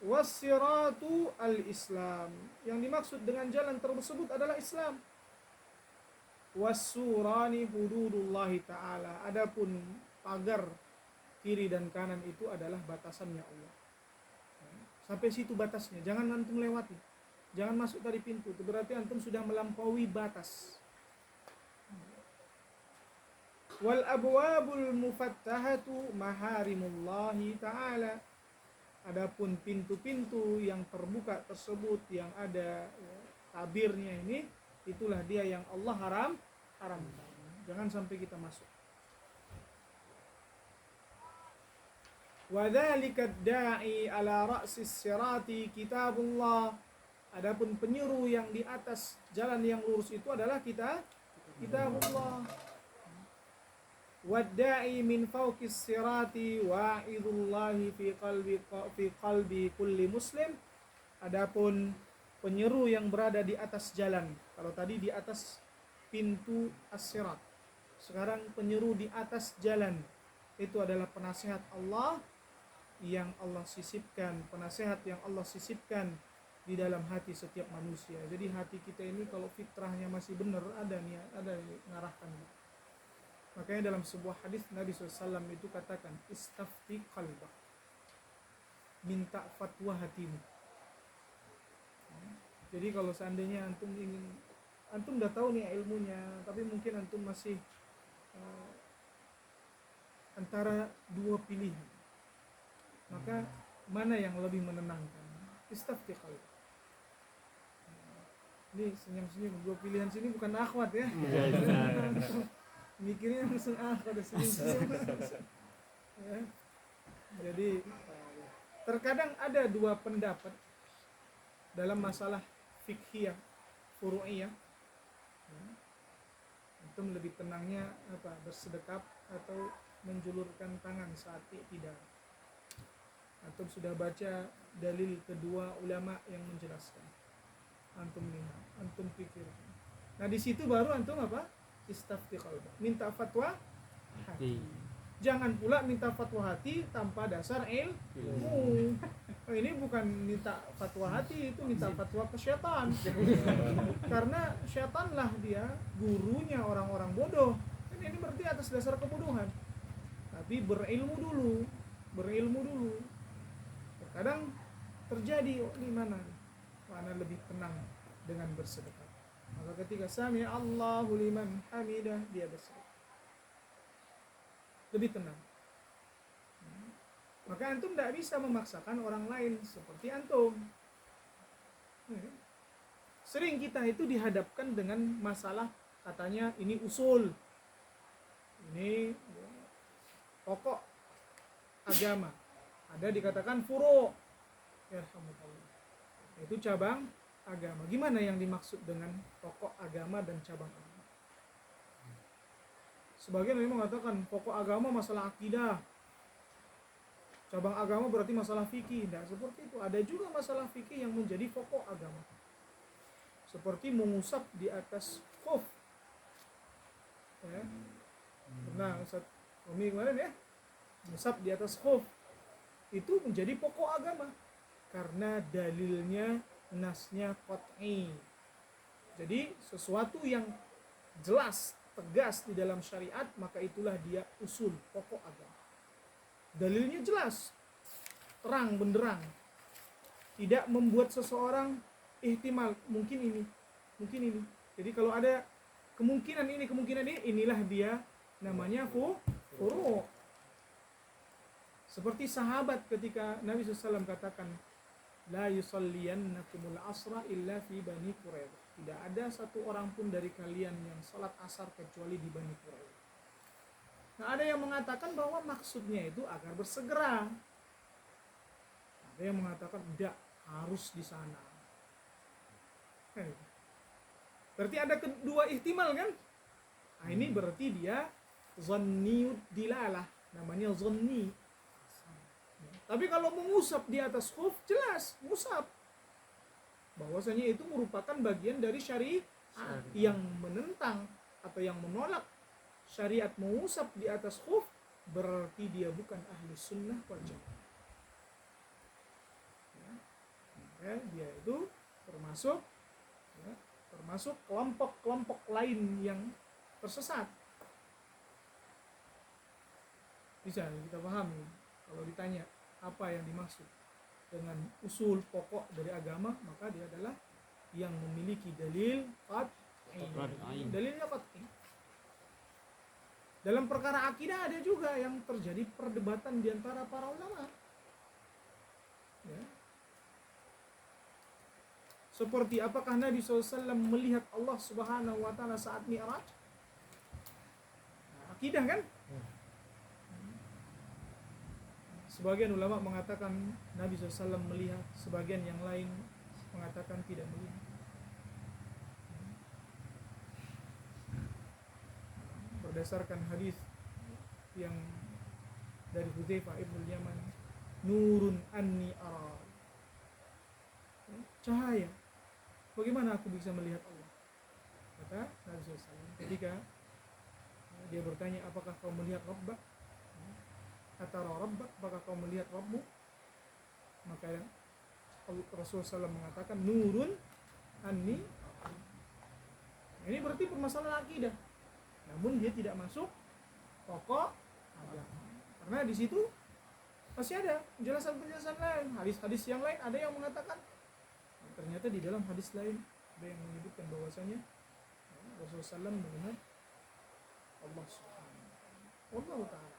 Wassiratu al-Islam, yang dimaksud dengan jalan tersebut adalah Islam. Wassurani hududullahi ta'ala, adapun pagar kiri dan kanan itu adalah batasannya Allah. Sampai situ batasnya, jangan antum lewati, jangan masuk dari pintu, itu berarti antum sudah melampaui batas. Wal abwabul mufattahatu maharimullahi ta'ala, adapun pintu-pintu yang terbuka tersebut yang ada tabirnya ini, itulah dia yang Allah haramkan. Jangan sampai kita masuk. Wa dzalika da'i ala ra'sis sirati kitabullah, adapun penyeru yang di atas jalan yang lurus itu adalah kitabullah. Wadda'i min fawqis sirati wa'idullahi fi qalbi kulli muslim, adapun penyeru yang berada di atas jalan, kalau tadi di atas pintu as-sirat, sekarang penyeru di atas jalan, itu adalah penasihat Allah yang Allah sisipkan, penasihat yang Allah sisipkan di dalam hati setiap manusia. Jadi hati kita ini kalau fitrahnya masih benar, ada ngarahkan. Makanya dalam sebuah hadis Nabi SAW itu katakan, istafti qalbak, minta fatwa hatimu. Jadi kalau seandainya antum udah tahu nih ilmunya, tapi mungkin antum masih antara dua pilihan, maka mana yang lebih menenangkan? Istafti qalbak. Ini senyum-senyum, dua pilihan sini bukan akhwat ya. Mikirnya langsung ada senyum-senyum. Ya. Jadi terkadang ada dua pendapat dalam masalah fikhiyah, furu'iyah. Antum lebih tenangnya bersedekap atau menjulurkan tangan saat tidak. Antum sudah baca dalil kedua ulama yang menjelaskan. Antum lihat, antum pikir. Nah di situ baru antum istafti qalbak, minta fatwa hati. Jangan pula minta fatwa hati tanpa dasar ilmu. Ini bukan minta fatwa hati, itu minta fatwa ke syaitan. Karena syaitanlah dia gurunya orang-orang bodoh. Ini berarti atas dasar kebodohan. Tapi berilmu dulu. Terkadang terjadi di mana lebih tenang dengan bersedekah. Maka ketika sami Allahu liman hamidah, dia bersedekah. Lebih tenang. Maka antum tidak bisa memaksakan orang lain seperti antum. Sering kita itu dihadapkan dengan masalah, katanya ini usul, ini pokok agama, ada dikatakan furu', itu cabang agama. Gimana yang dimaksud dengan pokok agama dan cabang agama? Sebagian memang mengatakan pokok agama masalah akidah, cabang agama berarti masalah fikih. Tidak seperti itu. Ada juga masalah fikih yang menjadi pokok agama, seperti mengusap di atas khuf. Nah, Ustaz Umi kemarin mengusap di atas khuf itu menjadi pokok agama karena dalilnya, nasnya qat'i. Jadi sesuatu yang jelas, tegas di dalam syariat, maka itulah dia usul, pokok agama. Dalilnya jelas, terang benderang, tidak membuat seseorang ihtimal, mungkin ini. Jadi kalau ada kemungkinan ini, inilah dia namanya furu'. Seperti sahabat ketika Nabi SAW katakan, la yusalliyannakumul asra illa fi Bani Quraidah. Tidak ada satu orang pun dari kalian yang salat asar kecuali di Bani Quraidah. Nah, ada yang mengatakan bahwa maksudnya itu agar bersegera. Ada yang mengatakan tidak, harus di sana. Berarti ada kedua ihtimal kan? Nah, ini berarti dia zanniyud dilalah, namanya zanni. Tapi kalau mengusap di atas khuf, jelas ngusap. Bahwasanya itu merupakan bagian dari syariat. Yang menentang atau yang menolak syariat mengusap di atas khuf, berarti dia bukan ahli sunnah wal jamaah. Dia itu termasuk kelompok-kelompok lain yang tersesat. Bisa kita pahami kalau ditanya apa yang dimaksud dengan usul pokok dari agama, maka dia adalah yang memiliki dalil qat'i. Dalilnya qat'i. Dalam perkara akidah ada juga yang terjadi perdebatan di antara para ulama. Seperti apakah Nabi SAW melihat Allah Subhanahu wa Ta'ala saat Mi'raj? Akidah kan? Sebagian ulama mengatakan Nabi SAW melihat, sebagian yang lain mengatakan tidak melihat. Berdasarkan hadis yang dari Hudzaifah ibn Yaman, nurun anni ara, cahaya, bagaimana aku bisa melihat Allah? Kata Nabi SAW ketika dia bertanya, apakah kau melihat Rabbak? Atara Rabbak, apakah kau melihat Rabbu? Maka Rasulullah SAW mengatakan nurun anni. Ini berarti permasalahan akidah, namun dia tidak masuk pokok agama, karena di situ masih ada penjelasan-penjelasan lain, hadis-hadis yang lain. Ada yang mengatakan ternyata di dalam hadis lain ada yang menyebutkan bahwasanya Rasulullah SAW melihat Allah Subhanahu wa Ta'ala.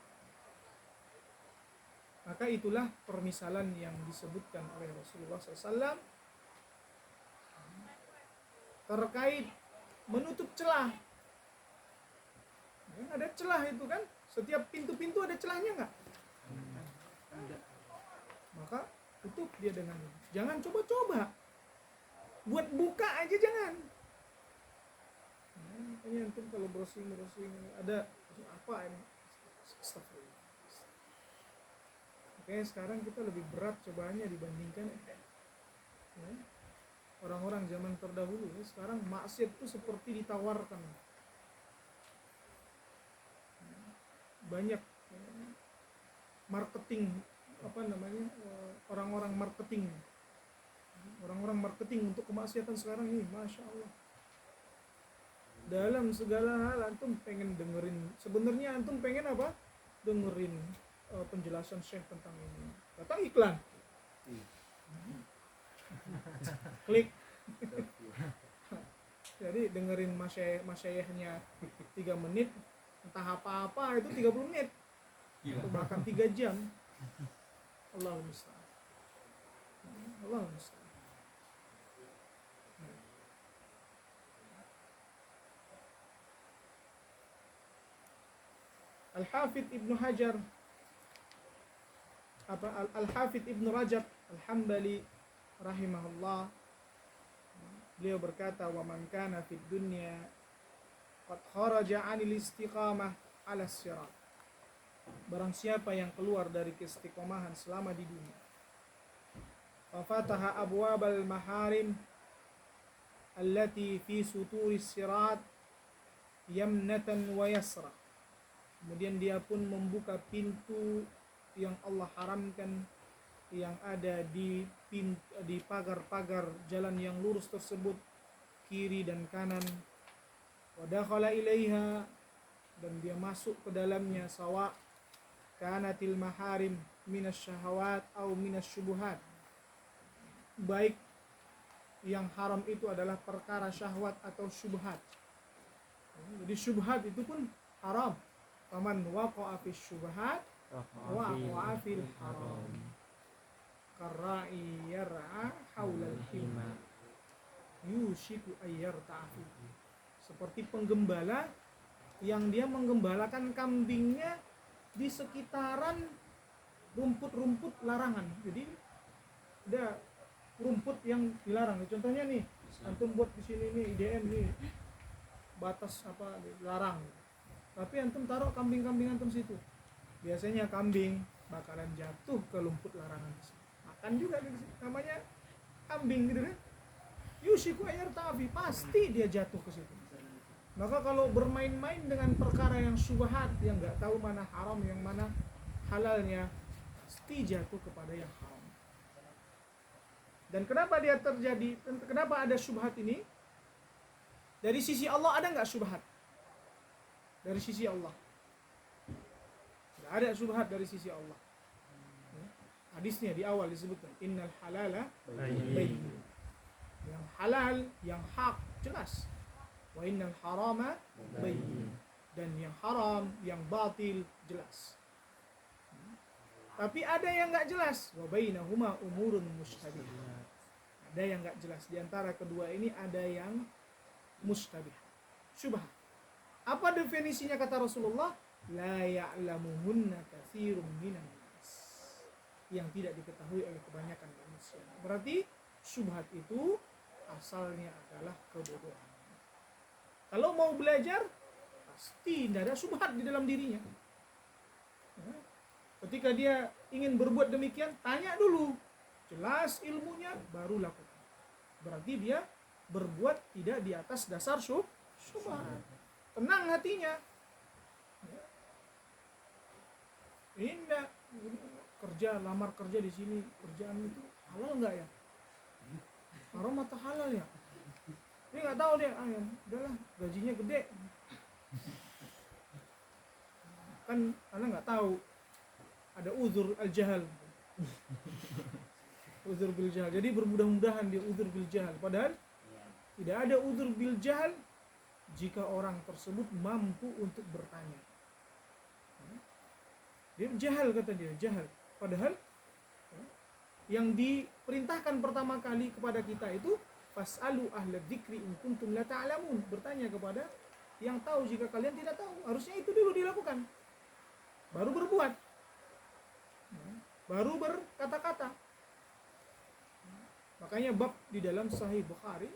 Maka itulah permisalan yang disebutkan oleh Rasulullah SAW terkait menutup celah. Ada celah itu kan, setiap pintu-pintu ada celahnya nggak? maka tutup dia dengan ini. Jangan coba-coba buat buka aja, jangan. Ini antum kalau browsing ada apa ini, astagfirullah. Oke, sekarang kita lebih berat cobaannya dibandingkan orang-orang zaman terdahulu. Sekarang maksiat itu seperti ditawarkan. Banyak marketing, orang-orang marketing untuk kemaksiatan sekarang ini, masya Allah. Dalam segala hal antum pengen dengerin, sebenarnya antum pengen apa? Dengerin penjelasan Syekh tentang ini. Datang iklan, klik. Jadi dengerin masyaykhnya 3 menit, entah apa-apa itu 30 menit. Atau bahkan 3 jam. Allahul musta'an. Allahul musta'an. Al-Hafidh Ibnu Hajar Al-Hafidh Ibnu Rajab Al-Hambali rahimahullah, beliau berkata, wa man kana fid dunya qad kharaja 'anil istiqamah 'ala sirat. Barang siapa yang keluar dari keistiqomahan selama di dunia, fa fataha abwabal maharim allati fi suturis sirat yamnatan wa yasra. Kemudian dia pun membuka pintu yang Allah haramkan yang ada di pagar-pagar jalan yang lurus tersebut, kiri dan kanan. Wa dakhala ilaiha, dan dia masuk ke dalamnya, sawa kanatil maharim minasyahawat au minasyubuhat. Baik yang haram itu adalah perkara syahwat atau syubhat. Jadi syubhat itu pun haram. Faman waqa'a fis syubhat waqa'a fil haram. Karra'i yar'a haulal hima yushiku ayyarta'fi. Seperti penggembala yang dia menggembalakan kambingnya di sekitaran rumput-rumput larangan. Jadi ada rumput yang dilarang. Contohnya nih, antum buat di sini nih IDN nih, batas apa dilarang. Tapi antum taruh kambing-kambing antum situ. Biasanya kambing bakalan jatuh ke rumput larangan. Makan juga di situ. Namanya kambing gitu kan. Yushiku ayyarta'fi, pasti dia jatuh ke situ. Maka kalau bermain-main dengan perkara yang syubhat, yang enggak tahu mana haram yang mana halalnya, pasti jatuh kepada yang haram. Dan kenapa dia terjadi? Kenapa ada syubhat ini? Dari sisi Allah ada enggak syubhat? Dari sisi Allah tidak ada syubhat dari sisi Allah. Hadisnya di awal disebutkan innal halala bayyin. Yang halal, yang hak jelas. Wa innal harama bayyin. Dan yang haram, yang batil jelas. Tapi ada yang enggak jelas. Wa bainahuma umurun mushtabihat. Ada yang enggak jelas. Di antara kedua ini ada yang mushtabih, syubhat. Apa definisinya kata Rasulullah? La ya'lamuhunna katsirun minan nas. Yang tidak diketahui oleh kebanyakan manusia. Berarti syubhat itu asalnya adalah kebodohan. Kalau mau belajar, pasti tidak ada syubhat di dalam dirinya. Ketika dia ingin berbuat demikian, tanya dulu. Jelas ilmunya, baru lakukan. Berarti dia berbuat tidak di atas dasar syubhat. Tenang hatinya. Indah kerja, lamar kerja di sini, kerjaan itu halal enggak ya? Haram atau halal ya? Dia enggak tahu dia, udahlah gajinya gede. Kan anak enggak tahu. Ada uzur al-jahal. Uzur bil jahal. Jadi bermudah-mudahan dia uzur bil jahal. Padahal tidak ada uzur bil jahal jika orang tersebut mampu untuk bertanya. Dia jahal, kata dia, jahal. Padahal yang diperintahkan pertama kali kepada kita itu fas'alu ahla dzikri in kuntum la ta'lamun. Bertanya kepada yang tahu jika kalian tidak tahu. Harusnya itu dulu dilakukan. Baru berbuat. baru berkata-kata. Makanya bab di dalam Sahih Bukhari,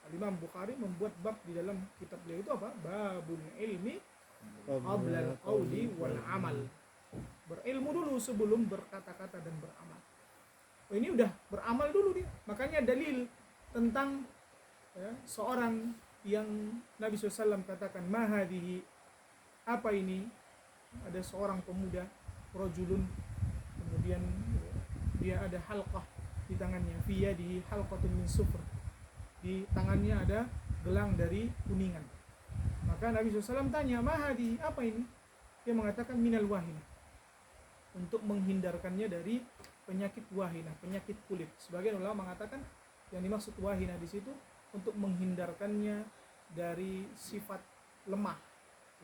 Imam Bukhari membuat bab di dalam kitab beliau itu apa? Babul ilmi qabla al-qawli wal amal. Berilmu dulu sebelum berkata-kata dan beramal. Oh, ini udah beramal dulu dia. Makanya dalil tentang seorang yang Nabi SAW katakan mahadihi, apa ini? Ada seorang pemuda, rajulun, kemudian dia ada halqah di tangannya, fi yadihi halqatun min sufr, di tangannya ada gelang dari kuningan. Maka Nabi SAW tanya, mahadi, apa ini? Dia mengatakan minal wahinah, untuk menghindarkannya dari penyakit wahinah, penyakit kulit. Sebagian ulama mengatakan yang dimaksud wahinah di situ untuk menghindarkannya dari sifat lemah,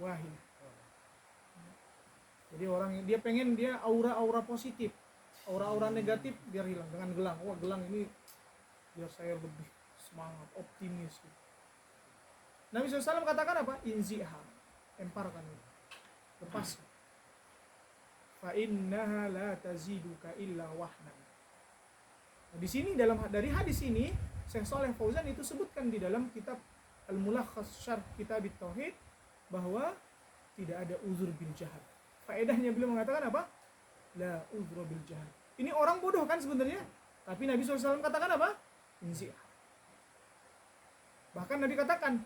wahinah. Jadi orang dia pengen dia aura-aura positif, aura-aura negatif biar hilang dengan gelang. Wah, gelang ini biar saya lebih semangat, optimis. Nabi SAW katakan apa? Inziha, lemparkan, lepaskan. Fa innaha la taziduka illa wahnan. Nah, di sini dari hadis ini Syekh Shalih Fauzan itu sebutkan di dalam kitab Al-Mulakhas Syarh Kitab Tauhid bahwa tidak ada uzur bil jahal. Faedahnya beliau mengatakan apa? La uzur bil jahal. Ini orang bodoh kan sebenarnya, tapi Nabi SAW katakan apa? Inziha. Bahkan Nabi katakan,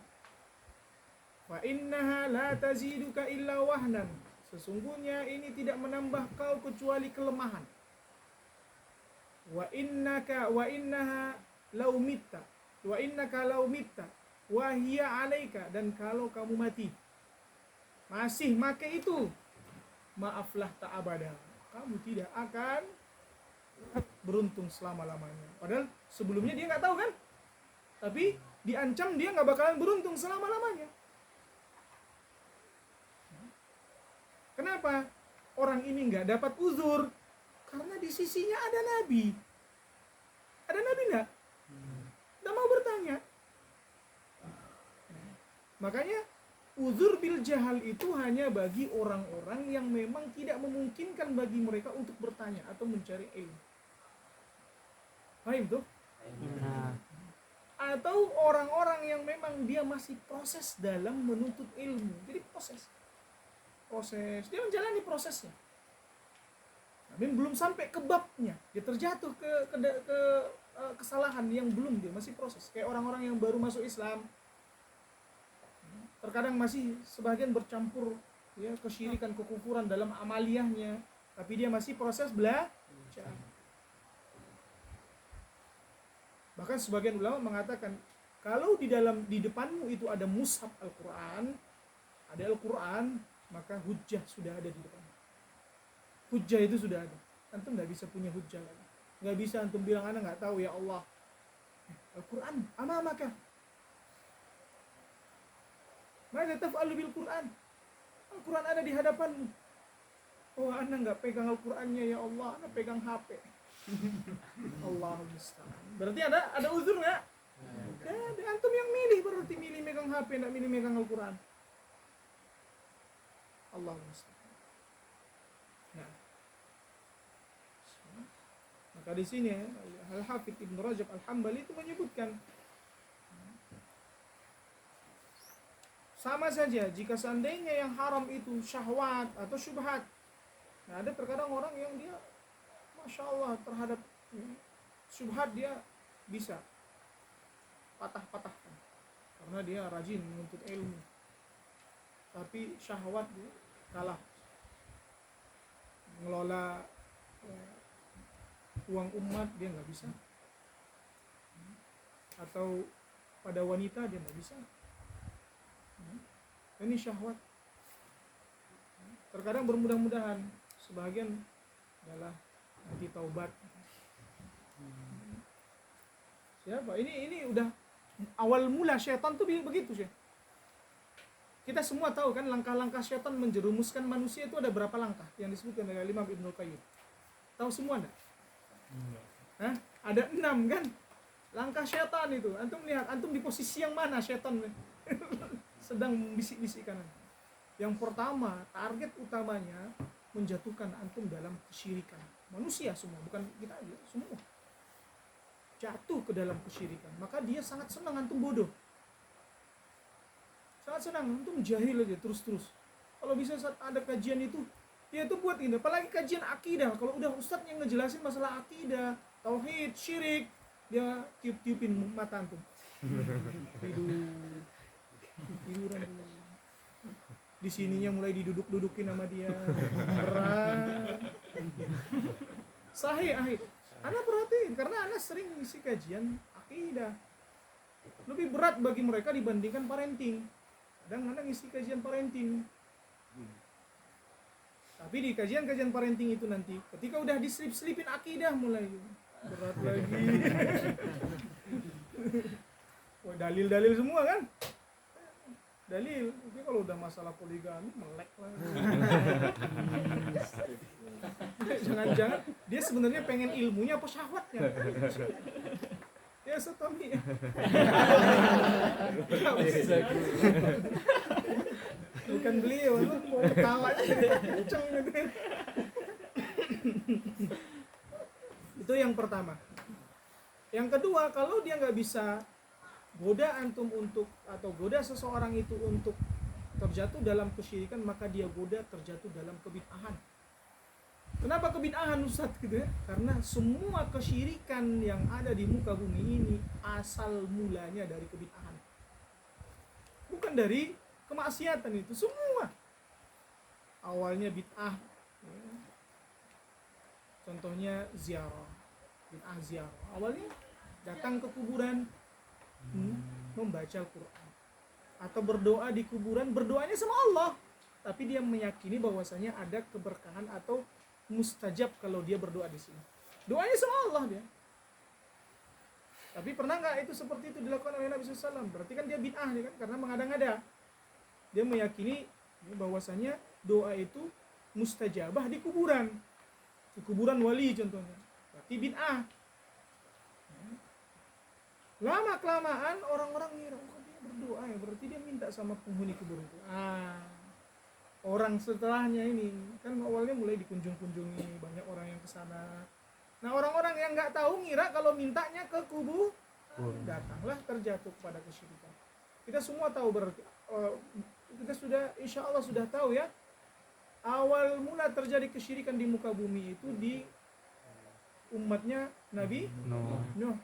fa innaha la taziduka illa wahnan. Sesungguhnya ini tidak menambah kau kecuali kelemahan. Wa innaha law mitta wa innaka law mitta wa hiya 'alaika, dan kalau kamu mati masih make itu, maaflah tak abada, kamu tidak akan beruntung selama-lamanya. Padahal sebelumnya dia nggak tahu kan, tapi diancam dia nggak bakalan beruntung selama-lamanya. Kenapa orang ini nggak dapat uzur? Karena di sisinya ada Nabi. Ada Nabi nggak? Nggak mau bertanya. Makanya uzur bil jahal itu hanya bagi orang-orang yang memang tidak memungkinkan bagi mereka untuk bertanya atau mencari ilmu. Paham tuh? Atau orang-orang yang memang dia masih proses dalam menuntut ilmu. Jadi proses, dia menjalani prosesnya. Tapi belum sampai ke babnya, dia terjatuh ke kesalahan yang belum, dia masih proses. Kayak orang-orang yang baru masuk Islam, terkadang masih sebagian bercampur ya kesyirikan, kekufuran dalam amaliyahnya, tapi dia masih proses belajar. Bahkan sebagian ulama mengatakan kalau di depanmu itu ada mushaf Al-Qur'an, ada Al-Qur'an, maka hujjah sudah ada di depan. Hujjah itu sudah ada. Antum nggak bisa punya hujjah lagi. Nggak bisa antum bilang ana nggak tahu ya Allah. Al-Qur'an amamaka. Maka taf'alu bil Qur'an. Al-Qur'an ada di hadapanmu. Oh, ana nggak pegang Al-Qur'annya ya Allah, ana pegang HP. Allahul musta'an. Berarti ada uzur nggak? Ya, antum yang milih, berarti milih megang HP, nggak milih megang Al-Qur'an. Allahul musta'an. Nah, maka di sini Al-Hafidz Ibnu Rajab Al-Hambali itu menyebutkan sama saja jika seandainya yang haram itu syahwat atau syubhat. Nah, ada terkadang orang yang dia Masya Allah terhadap syubhat dia bisa patah-patahkan karena dia rajin menuntut ilmu, tapi syahwat dia kalah. Ngelola uang umat dia nggak bisa, atau pada wanita dia nggak bisa. Ini syahwat. Terkadang bermudah-mudahan sebagian adalah nanti taubat. Siapa? Ini udah awal mula syaitan tuh begitu sih. Kita semua tahu kan langkah-langkah syaitan menjerumuskan manusia itu ada berapa langkah yang disebutkan oleh Imam Ibnu Qayyim. Tahu semua enggak? Hah? Ada 6 kan? Langkah syaitan itu. Antum lihat, antum di posisi yang mana syaitan sedang bisik-bisikkan. Yang pertama, target utamanya menjatuhkan antum dalam kesyirikan. Manusia semua, bukan kita aja, semua jatuh ke dalam kesyirikan. Maka dia sangat senang antum bodoh. Sangat senang antum jahil aja terus-terus. Kalau bisa saat ada kajian itu, dia itu buat ini, apalagi kajian akidah. Kalau udah ustadz yang ngejelasin masalah akidah, tauhid, syirik, dia tiup-tiupin mata antum. Tiduran dulu. Di sininya mulai diduduk-dudukin sama dia. Berat. Sahih. Ana perhatiin karena Ana sering ngisi kajian akidah. Lebih berat bagi mereka dibandingkan parenting. Kadang Ana ngisi kajian parenting. Tapi di kajian-kajian parenting itu nanti ketika udah diselip-selipin akidah mulai berat lagi. Wah, dalil-dalil semua kan? Dalil, tapi kalau udah masalah poligami melek lah. Jangan-jangan dia sebenarnya pengen ilmunya apa syahwatnya? Ya sotomi. Bukan beliau, lu mau ketawa kenceng gitu. Itu yang pertama. Yang kedua, kalau dia nggak bisa goda antum untuk atau goda seseorang itu untuk terjatuh dalam kesyirikan, maka dia goda terjatuh dalam kebid'ahan. Kenapa kebid'ahan Ustaz gitu ya? Karena semua kesyirikan yang ada di muka bumi ini asal mulanya dari kebid'ahan. Bukan dari kemaksiatan itu, semua awalnya bid'ah. Contohnya ziarah. Bid'ah ziarah. Awalnya datang ke kuburan membaca Al-Quran atau berdoa di kuburan, berdoanya sama Allah, tapi dia meyakini bahwasanya ada keberkahan atau mustajab kalau dia berdoa di sini. Doanya sama Allah dia. Tapi pernah nggak itu seperti itu dilakukan oleh Nabi SAW? Berarti kan dia bid'ah kan, karena mengada-ngada. Dia meyakini bahwasanya doa itu mustajabah di kuburan wali contohnya. Berarti bid'ah. Lama kelamaan orang-orang ngira, oh dia berdoa ya, berarti dia minta sama penghuni kubur itu. Orang setelahnya ini kan awalnya mulai dikunjung-kunjungi, banyak orang yang kesana. Nah orang-orang yang nggak tahu ngira kalau mintanya ke kubur, datanglah terjatuh kepada kesyirikan. Kita semua tahu berarti, kita sudah insya Allah sudah tahu ya, awal mula terjadi kesyirikan di muka bumi itu di umatnya Nabi Nuh.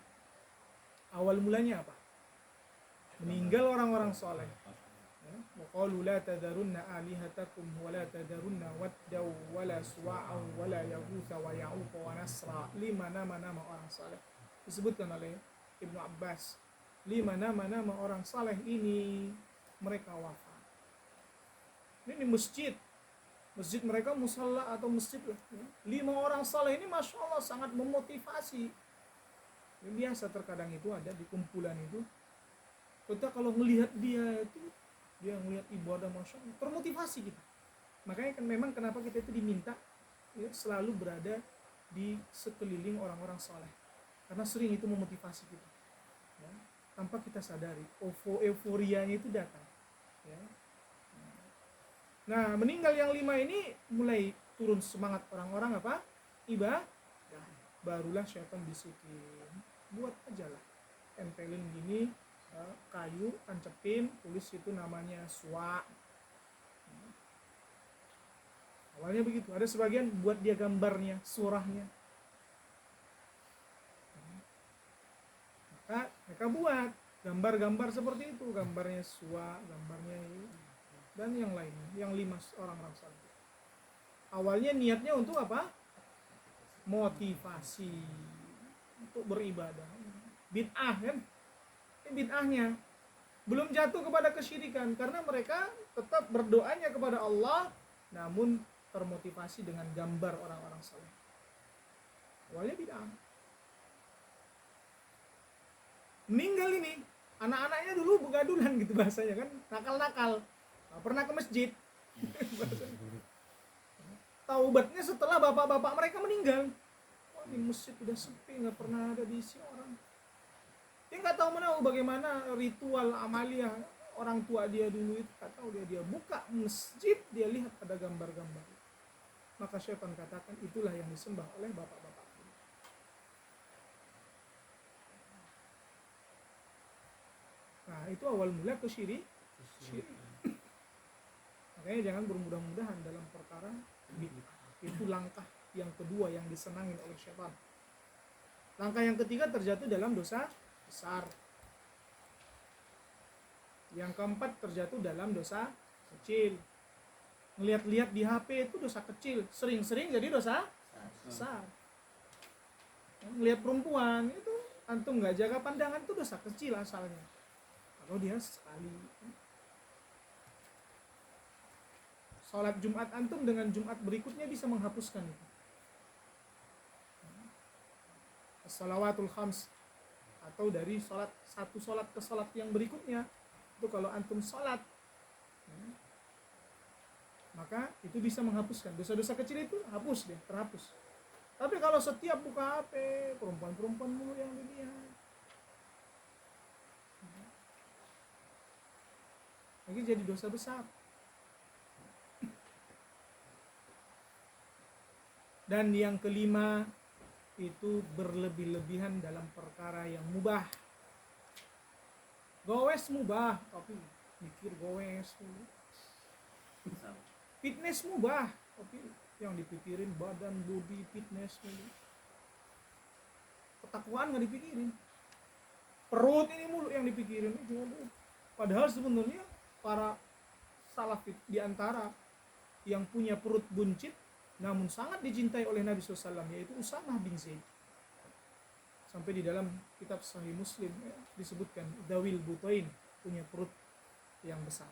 Awal mulanya apa? Meninggal orang-orang soleh. Wa qalu la tadarunna alihatakum wa la tadarunna waddaw wa la suwa'aw wa la yaghutha wa ya'uqa wa nasra. 5 nama-nama orang soleh disebutkan oleh Ibnu Abbas. 5 nama-nama orang soleh ini mereka wafat. Ini masjid mereka musalla atau masjid lah. 5 orang soleh ini masya Allah sangat memotivasi. Biasa terkadang itu ada di kumpulan itu, kita kalau melihat dia melihat ibadah masya Allah, termotivasi kita. Makanya kan memang kenapa kita itu diminta ya, selalu berada di sekeliling orang-orang saleh, karena sering itu memotivasi kita ya, tanpa kita sadari euforianya itu datang ya. Nah meninggal yang 5 ini mulai turun semangat orang-orang apa? Ibadah. Barulah syaitan bisikin, buat aja lah, tempelin gini kayu, tancepin, tulis itu namanya suwa. Awalnya begitu, ada sebagian buat dia gambarnya, surahnya. Maka mereka buat gambar-gambar seperti itu, gambarnya suwa, gambarnya ini, dan yang lainnya, yang 5 orang-orang saleh. Awalnya niatnya untuk apa? Motivasi untuk beribadah. Bid'ah kan? Ini bid'ahnya belum jatuh kepada kesyirikan karena mereka tetap berdoanya kepada Allah namun termotivasi dengan gambar orang-orang saleh. Awalnya bid'ah. Meninggal ini anak-anaknya dulu begadulan gitu bahasanya kan, nakal-nakal, nggak pernah ke masjid. Taubatnya setelah bapak-bapak mereka meninggal. Wah, di masjid udah sepi, nggak pernah ada diisi orang. Dia nggak tahu bagaimana ritual amalia orang tua dia dulu itu, nggak tahu. Dia buka masjid, dia lihat ada gambar-gambar. maka syaitan katakan itulah yang disembah oleh bapak-bapak. Nah, itu awal mula syirik. Makanya jangan bermudah-mudahan dalam perkara bid'ah. Itu langkah yang kedua yang disenangin oleh syaitan. Langkah yang ketiga terjatuh dalam dosa besar. Yang keempat terjatuh dalam dosa kecil. Ngeliat-liat di HP itu dosa kecil, sering-sering jadi dosa besar. Ngeliat perempuan itu antum nggak jaga pandangan itu dosa kecil asalnya. Kalau dia sekali. Salat Jumat antum dengan Jumat berikutnya bisa menghapuskan itu. As-salawatul khams, atau dari satu salat ke salat yang berikutnya itu kalau antum salat, maka itu bisa menghapuskan dosa-dosa kecil, itu hapus deh, terhapus. Tapi kalau setiap buka HP perempuan-perempuan mulu yang dilihat, lagi jadi dosa besar. Dan yang kelima itu berlebih-lebihan dalam perkara yang mubah. Gowes mubah, tapi mikir gowes. Fitness mubah, tapi yang dipikirin badan, body, fitness. Ketakwaan nggak dipikirin. Perut ini mulu yang dipikirin. Padahal sebenarnya para salafit di antara yang punya perut buncit namun sangat dicintai oleh Nabi SAW, yaitu Usamah bin Zaid. Sampai di dalam kitab Sahih Muslim disebutkan Dawil Butain, punya perut yang besar.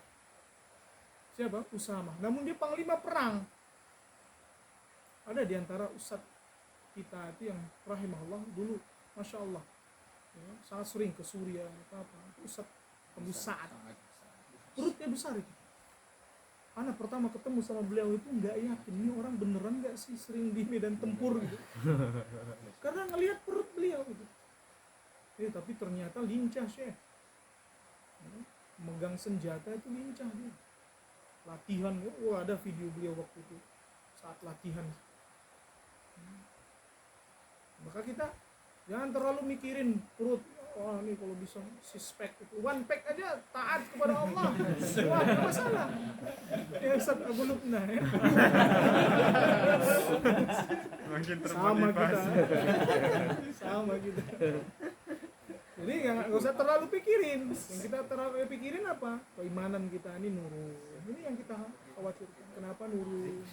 Siapa? Usamah. Namun dia panglima perang. Ada di antara ustadz kita itu yang rahimahullah dulu, Masya Allah, ya, sangat sering ke Suriah apa ustadz Abu Sa'ad. Perutnya besar itu. Anak pertama ketemu sama beliau itu nggak yakin ini orang beneran nggak sih sering di medan tempur gitu. Karena ngelihat perut beliau gitu. Tapi ternyata lincah Syekh. Megang senjata itu lincah dia. Latihan, ada video beliau waktu itu saat latihan. Maka kita jangan terlalu mikirin perut. Wah, ini kalau bisa six pack itu, one pack aja taat kepada Allah. Wah, gak masalah. Ya Ustaz Abu Lubna ya. Makin Sama kita. termotivasi. Sama kita. Jadi nggak usah terlalu pikirin. Yang kita terlalu pikirin apa? Keimanan kita ini nurun. Ini yang kita khawatirkan. Kenapa nurun?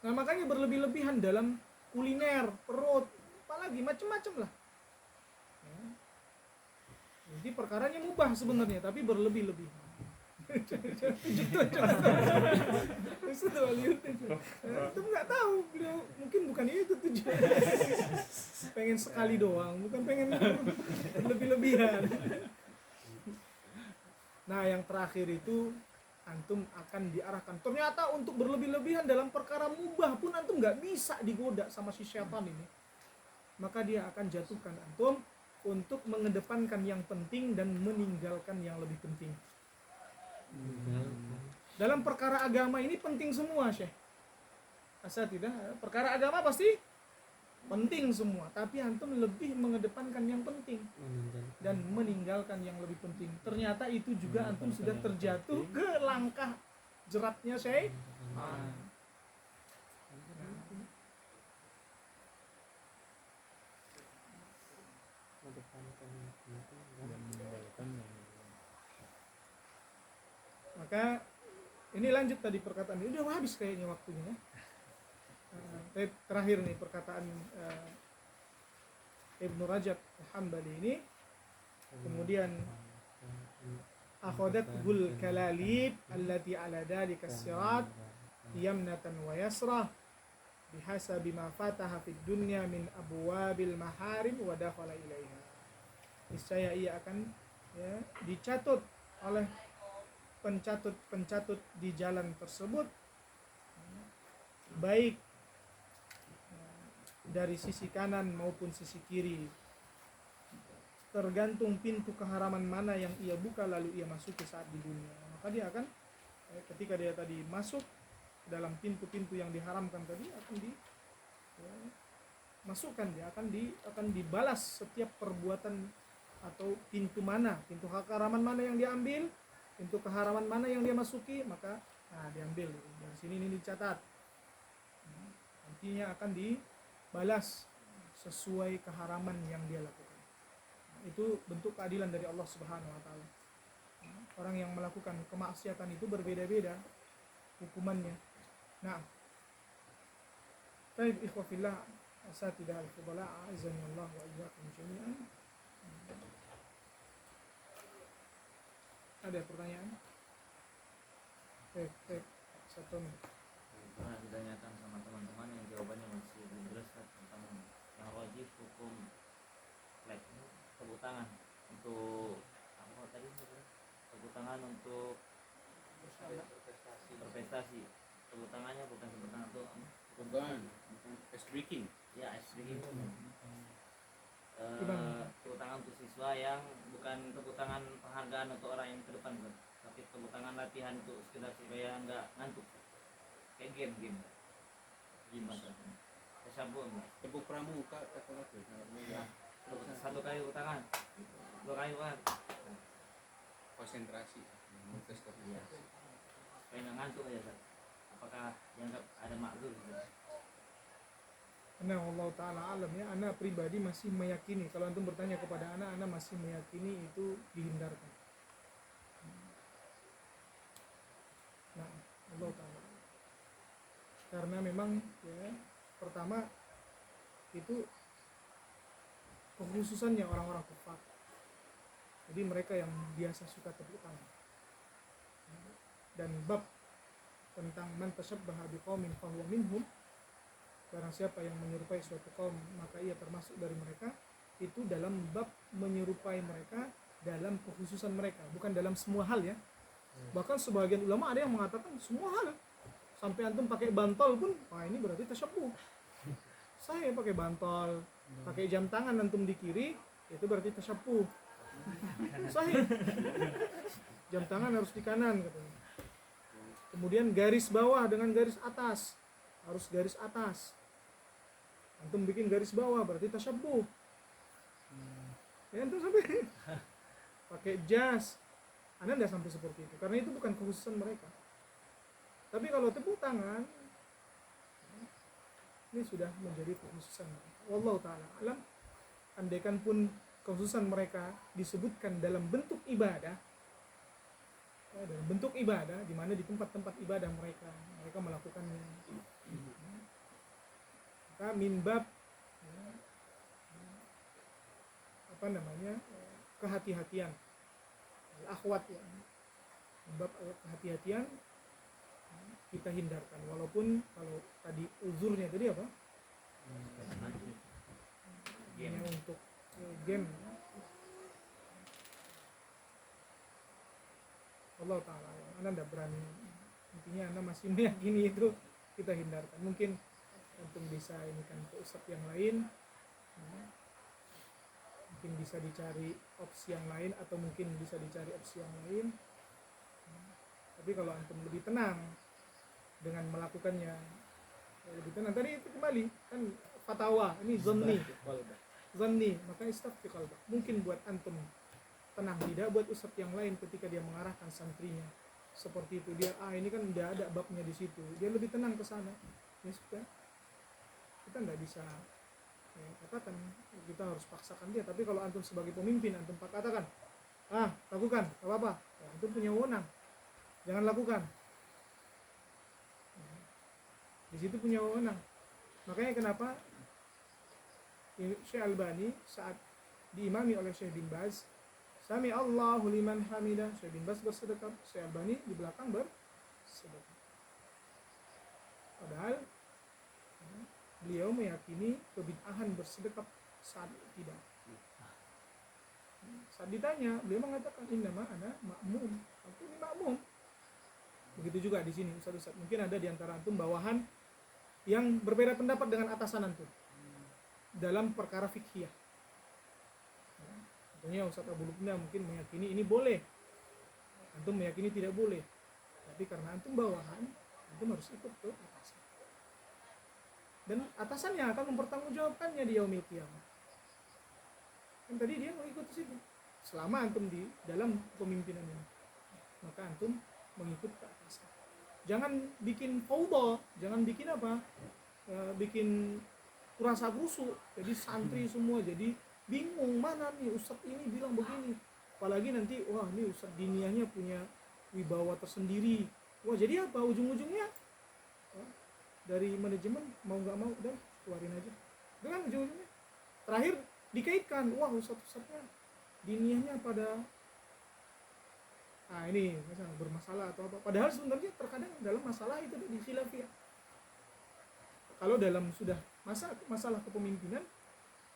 Nah, makanya berlebih-lebihan dalam kuliner, perut, apalagi macam-macam lah. Jadi perkaranya mubah sebenarnya, tapi berlebih-lebihan. Itu nggak tahu, beliau mungkin bukan itu tujuannya. Pengen sekali doang, bukan pengen berlebih-lebihan. Nah, yang terakhir itu antum akan diarahkan. Ternyata untuk berlebih-lebihan dalam perkara mubah pun antum nggak bisa digoda sama si syaitan ini. Maka dia akan jatuhkan antum untuk mengedepankan yang penting dan meninggalkan yang lebih penting. Dalam perkara agama ini penting semua, Syekh. Asal tidak, perkara agama pasti penting semua, tapi antum lebih mengedepankan yang penting dan meninggalkan yang lebih penting. Ternyata itu juga antum sudah terjatuh ke langkah jeratnya Syekh. Maka ini lanjut tadi perkataan ini, udah habis kayaknya waktunya. Terakhir nih perkataan Ibnu Rajab Al-Hambali ini. Kemudian akhadat gul kalalib allati ala dalika sirat yamnatan wa yasrah bihasabi ma fataha fid dunya min abwabil maharim wa dakhala ilaiha. Niscaya ia akan dicatut oleh pencatut di jalan tersebut, baik dari sisi kanan maupun sisi kiri, tergantung pintu keharaman mana yang ia buka lalu ia masuki saat di dunia. Maka dia akan ketika dia tadi masuk dalam pintu-pintu yang diharamkan tadi akan masukkan dia akan dibalas setiap perbuatan atau pintu keharaman mana yang dia ambil, pintu keharaman mana yang dia masuki, maka diambil. Dari sini ini dicatat. Nantinya akan dibalas sesuai keharaman yang dia lakukan. Itu bentuk keadilan dari Allah Subhanahu wa taala. Orang yang melakukan kemaksiatan itu berbeda-beda hukumannya. Nah, baik ikhwah fillah, asatidah al-fudala, azanillah wa iyyakum jami'an. Ada pertanyaan? Baik, satu nih. Pernah ditanyakan sama teman-teman yang jawabannya masih belum jelas tentang yang wajib hukum tepuk tangan untuk apa tadi? Tepuk tangan untuk berprestasi. Tepuk tangannya bukan tepuk tangan untuk bukan ice breaking. Ya, ice breaking. Tepuk tangan untuk siswa yang bukan tepuk tangan penghargaan untuk orang yang ke depan, tapi tepuk tangan latihan untuk sekedar supaya nggak ngantuk. Kayak game gimana? Tersambung nggak? Tepuk pramuka kata lagi. Ya. Satu kali tepuk tangan, dua kali banget. Konsentrasi. Tes konsentrasi. Supaya nggak ngantuk aja, Ustaz. Apakah dianggap ada makzur? Nah, Allah Ta'ala alam ya, ana pribadi masih meyakini, kalau antum bertanya kepada ana masih meyakini itu dihindarkan. Nah, Allah Ta'ala, karena memang ya, pertama itu kekhususannya orang-orang kufar. Jadi mereka yang biasa suka tepuk tangan. Dan bab tentang man tashabbaha biqaumin fahuwa minhum, barang siapa yang menyerupai suatu kaum maka ia termasuk dari mereka, itu dalam bab menyerupai mereka dalam kekhususan mereka, bukan dalam semua hal ya. Bahkan sebagian ulama ada yang mengatakan semua hal, sampai antum pakai bantal pun, wah ini berarti tasyabbuh. Saya pakai bantal, pakai jam tangan antum di kiri, itu berarti tasyabbuh. Sahih. Jam tangan harus di kanan katanya. Kemudian garis bawah dengan garis atas, harus garis atas. Antum bikin garis bawah berarti tasyabbuh. Ya antum sampai pakai jas, Anda tidak sampai seperti itu, karena itu bukan kekhususan mereka. Tapi kalau tepuk tangan, ini sudah menjadi kekhususan mereka. Wallahu ta'ala alam. Andaikan pun kekhususan mereka disebutkan dalam bentuk ibadah, ya, dalam bentuk ibadah, di mana di tempat-tempat ibadah mereka melakukannya, maka minbab kehati-hatian, akhwat ya, minbab kehati-hatian kita hindarkan. Walaupun kalau tadi uzurnya tadi apa? Game. Untuk game. Allah Ta'ala, Anda tidak berani. Intinya Anda masih meyakini itu, kita hindarkan. Mungkin untuk bisa ini kan ke ustadz yang lain, mungkin bisa dicari opsi yang lain, atau mungkin bisa dicari opsi yang lain. Tapi kalau antum lebih tenang dengan melakukannya, lebih tenang. Tadi itu kembali kan fatwa, ini zanni, maka istafti qalbak. Mungkin buat antum tenang, tidak buat ustadz yang lain ketika dia mengarahkan santrinya seperti itu, dia ini kan udah ada babnya di situ, dia lebih tenang ke sana. Ya sudah, kita nggak bisa katakan kita harus paksakan dia. Tapi kalau antum sebagai pemimpin, antum katakan, lakukan, nggak apa-apa, ya, antum punya wewenang, jangan lakukan. Di situ punya wewenang. Makanya kenapa Syekh Albani saat diimami oleh Syekh bin Baz, Sami Allahu liman hamidah, Syekh bin Baz bersedekap, Syekh Albani di belakang bersedekap. Padahal beliau meyakini kebid'ahan bersedekap saat tidak. Saat ditanya, beliau mengatakan innama ana ma'mum, aku ini ma'mum. Begitu juga di sini Ustaz. Mungkin ada di antara antum bawahan yang berbeda pendapat dengan atasan antum dalam perkara fikhiyah. Contohnya Ustaz Abu Lubna mungkin meyakini ini boleh, antum meyakini tidak boleh. Tapi karena antum bawahan, antum harus ikut ke atasan. Dan atasannya akan mempertanggungjawabkannya di yaumil qiyamah. Kan tadi dia mengikuti situ. Selama antum di dalam kepemimpinan ini, maka antum mengikut ke atasan. Jangan bikin fauda, jangan bikin apa? Bikin kurasa busuk. Jadi santri semua jadi bingung, mana nih ustadz ini bilang begini. Apalagi nanti wah ini ustadz diniyahnya punya wibawa tersendiri. Wah jadi apa ujung-ujungnya? Dari manajemen mau nggak mau udah keluarin aja. Itu kan ujung-ujungnya. Terakhir dikaitkan, wah ustadz-ustadznya diniyahnya pada ini misalnya bermasalah atau apa. Padahal sebenarnya terkadang dalam masalah itu di khilafiyah. Kalau dalam sudah masalah kepemimpinan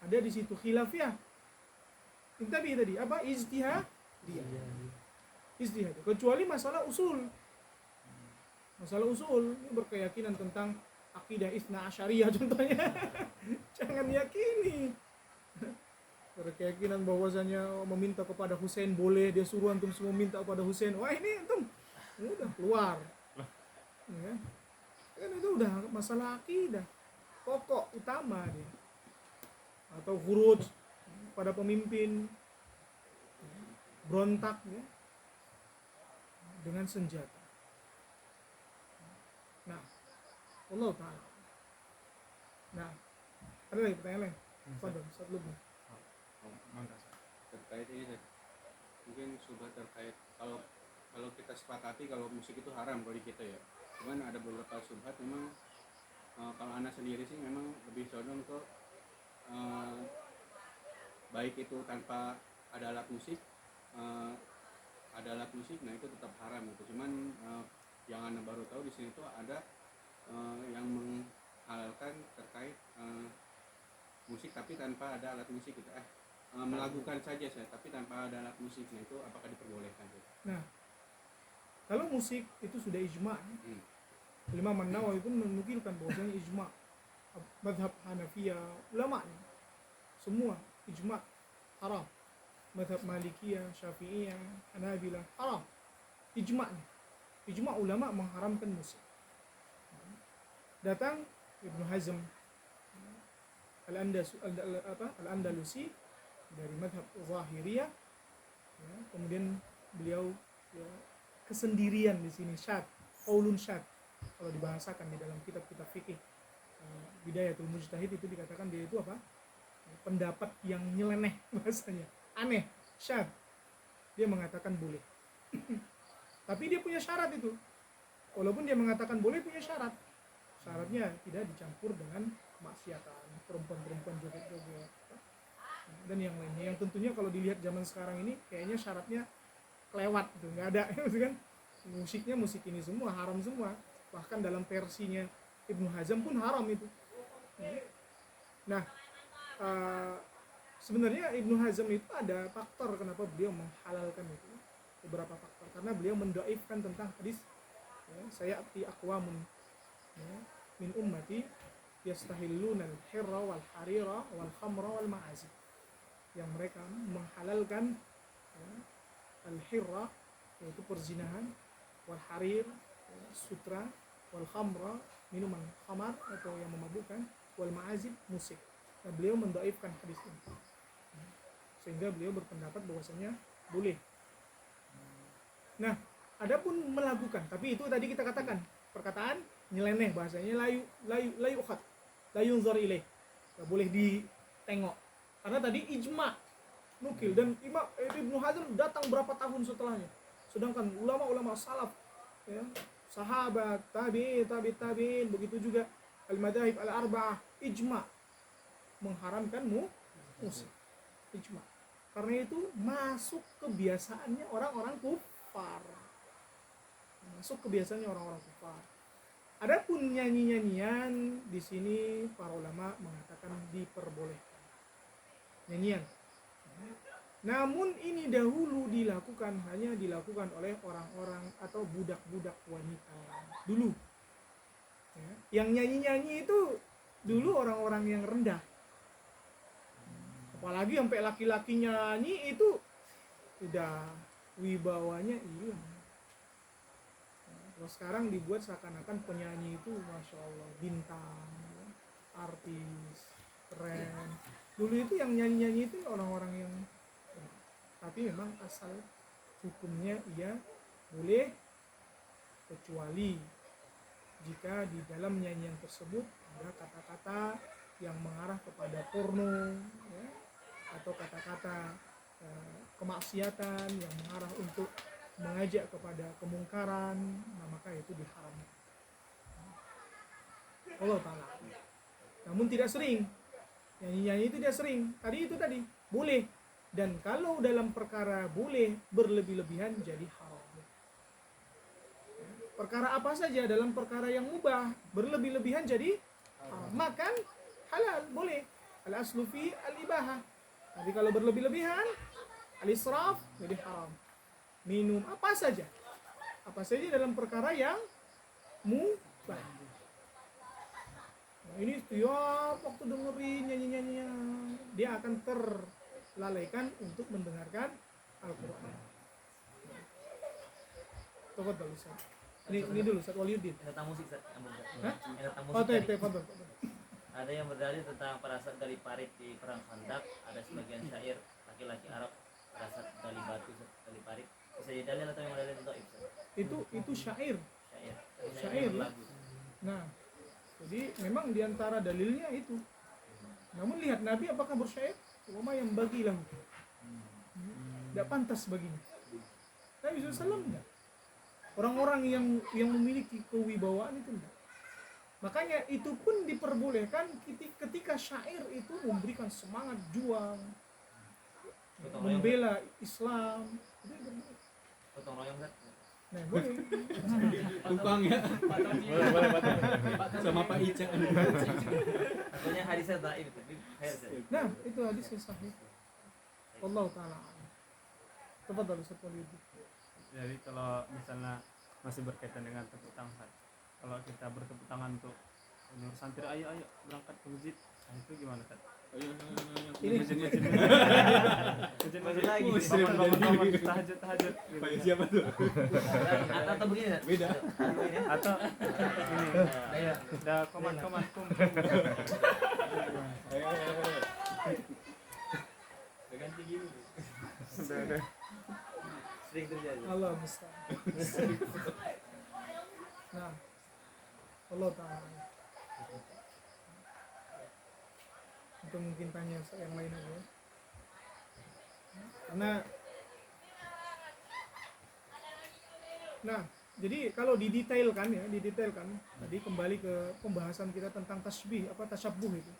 ada di situ khilafiyah. Tadi apa ijtihad dia. Ijtihad. Kecuali masalah usul. Masalah usul ini berkeyakinan tentang akidah Itsna Asyariyah contohnya. Jangan yakini. Berkeyakinan bahwasanya meminta kepada Husain boleh, dia suruh antum semua minta kepada Husain. Wah ini antum udah keluar. Ya. Kan itu udah masalah akidah pokok utama dia. Atau khuruj pada pemimpin berontak ya, dengan senjata. Nah, Allah Ta'ala. Nah, ada lagi pertanyaan lain? Fadhil, Ustaz Lubna. Terkait ini deh. Mungkin sudah terkait kalau kita sepakati kalau musik itu haram bagi kita ya. Cuman ada beberapa subhat memang kalau anak sendiri sih memang lebih condong ke baik itu tanpa ada alat musik, nah itu tetap haram gitu. Cuman yang anak baru tahu di sini tuh ada yang menghalalkan terkait musik tapi tanpa ada alat musik gitu. Melakukan saja saya tapi tanpa ada alat musiknya itu apakah diperbolehkan? Nah, kalau musik itu sudah ijma'. Imam An-Nawawi pun menukilkan bahwasanya ijma' mazhab Hanafiyah ulama semua ijma' haram. Mazhab Malikiyah, Syafi'iyah, Hanabilah haram. Ijma' ulama mengharamkan musik. Datang Ibnu Hazm Al-Andalusi dari mazhab Zahiriyah, ya, kemudian beliau ya, kesendirian di sini syad, qaulun syad kalau dibahasakan di dalam kitab-kitab fikih Bidayatul Mujtahid itu dikatakan dia itu apa? Pendapat yang nyeleneh bahasanya, aneh, syad. Dia mengatakan boleh. Tapi dia punya syarat itu. Walaupun dia mengatakan boleh punya syarat. Syaratnya tidak dicampur dengan kemaksiatan, perempuan-perempuan joget-joget dan yang lainnya. Yang tentunya kalau dilihat zaman sekarang ini kayaknya syaratnya kelewat gitu, nggak ada gitu kan. Musiknya musik ini semua haram semua. Bahkan dalam versinya Ibnu Hazm pun haram itu. Nah, sebenarnya Ibnu Hazm itu ada faktor kenapa beliau menghalalkan itu. Beberapa faktor karena beliau mendoifkan tentang hadis ya, saya ati aqwamun ya, min ummati yastahilluna al-hirra wal harira wal khamra wal ma'azib, yang mereka menghalalkan ya, al-hirra yaitu perzinahan, wal harir ya, sutra, wal khamra minuman khamar atau yang memabukkan, wal ma'azib musik. Nah, beliau mendoifkan hadis ini sehingga beliau berpendapat bahwasanya boleh. Nah, adapun melakukan, tapi itu tadi kita katakan perkataan nyeleneh, bahasanya layu ukhat, layu zor ilaih, nggak boleh ditengok karena tadi ijma nukil dan Ibnu Hazm datang berapa tahun setelahnya, sedangkan ulama-ulama salaf ya, sahabat, tabi'in begitu juga al-madzahib al-arba'ah ijma mengharamkan musik, ijma. Karena itu masuk kebiasaannya orang-orang kufar. Masuk kebiasaannya orang-orang kufar. Adapun nyanyi-nyanyian di sini para ulama mengatakan diperbolehkan. Nyanyian. Namun ini dahulu hanya dilakukan oleh orang-orang atau budak-budak wanita dulu. Ya. Yang nyanyi-nyanyi itu dulu orang-orang yang rendah. Apalagi sampai laki-laki nyanyi itu udah wibawanya hilang. Kalau sekarang dibuat seakan-akan penyanyi itu masya Allah bintang, ya, artis, keren. Dulu itu yang nyanyi-nyanyi itu orang-orang yang, tapi memang asal hukumnya ia boleh kecuali jika di dalam nyanyian tersebut ada kata-kata yang mengarah kepada porno, ya, atau kata-kata kemaksiatan yang mengarah untuk mengajak kepada kemungkaran, nah maka itu diharamkan. Allah Ta'ala. Namun tidak sering. Nyanyi-nyanyi itu tidak sering. Tadi boleh. Dan kalau dalam perkara boleh berlebih-lebihan jadi haram. Perkara apa saja dalam perkara yang mubah berlebih-lebihan jadi haram. Makan halal boleh. Al-aslu fi al-ibahah. Tapi kalau berlebih-lebihan al-israf jadi haram. Minum apa saja dalam perkara yang mubah. Nah, ini tiap waktu dengerin nyanyi-nyanyian, dia akan terlalaikan untuk mendengarkan Al-Quran. Coba dulu Ustaz. Ini dulu Ustaz Waliuddin. Tentang musik Ustaz. Hah? Tentang Oh, musik. fadhil. Ada yang berdalil tentang pada saat gali parit di perang Khandaq, ada sebagian syair laki-laki Arab pada saat gali batu gali parit. Bisa jadi dalil atau yang dalil itu Itu syair. Syair Ya. lagu. Nah, jadi memang diantara dalilnya itu. Namun lihat Nabi apakah bersyair? Wama yang bagilah. Tidak pantas baginya. Nabi SAW enggak. Orang-orang yang memiliki kewibawaan itu enggak. Makanya itu pun diperbolehkan ketika syair itu memberikan semangat juang, membela Islam. Itu boleh. Potong royong Ustaz. Nah, boleh. Tukang ya. Boleh Pak. Sama Pak Ica. Artinya hadisnya dhaif tapi khair Ustaz. Nah, itu hadis yang sahih. Allah Ta'ala. Tafadhal Ustaz Waliuddin. Jadi kalau misalnya masih berkaitan dengan tepuk tangan, kalau kita bertepuk tangan untuk menyuruh santri ayo berangkat ke masjid, nah itu gimana Ustaz? Ini Masjid lagi. bangun tahajud gitu. Pak siapa tuh? Atau begini Ustaz. Beda. Atau ini Ayo. udah koman kum. Ganti gini. Udah. Sering terjadi. Allah musta'an. Nah, Allah Ta'ala. Itu mungkin tanya yang lain aja ya. Karena nah, jadi kalau didetailkan tadi kembali ke pembahasan kita tentang tasyabbuh itu.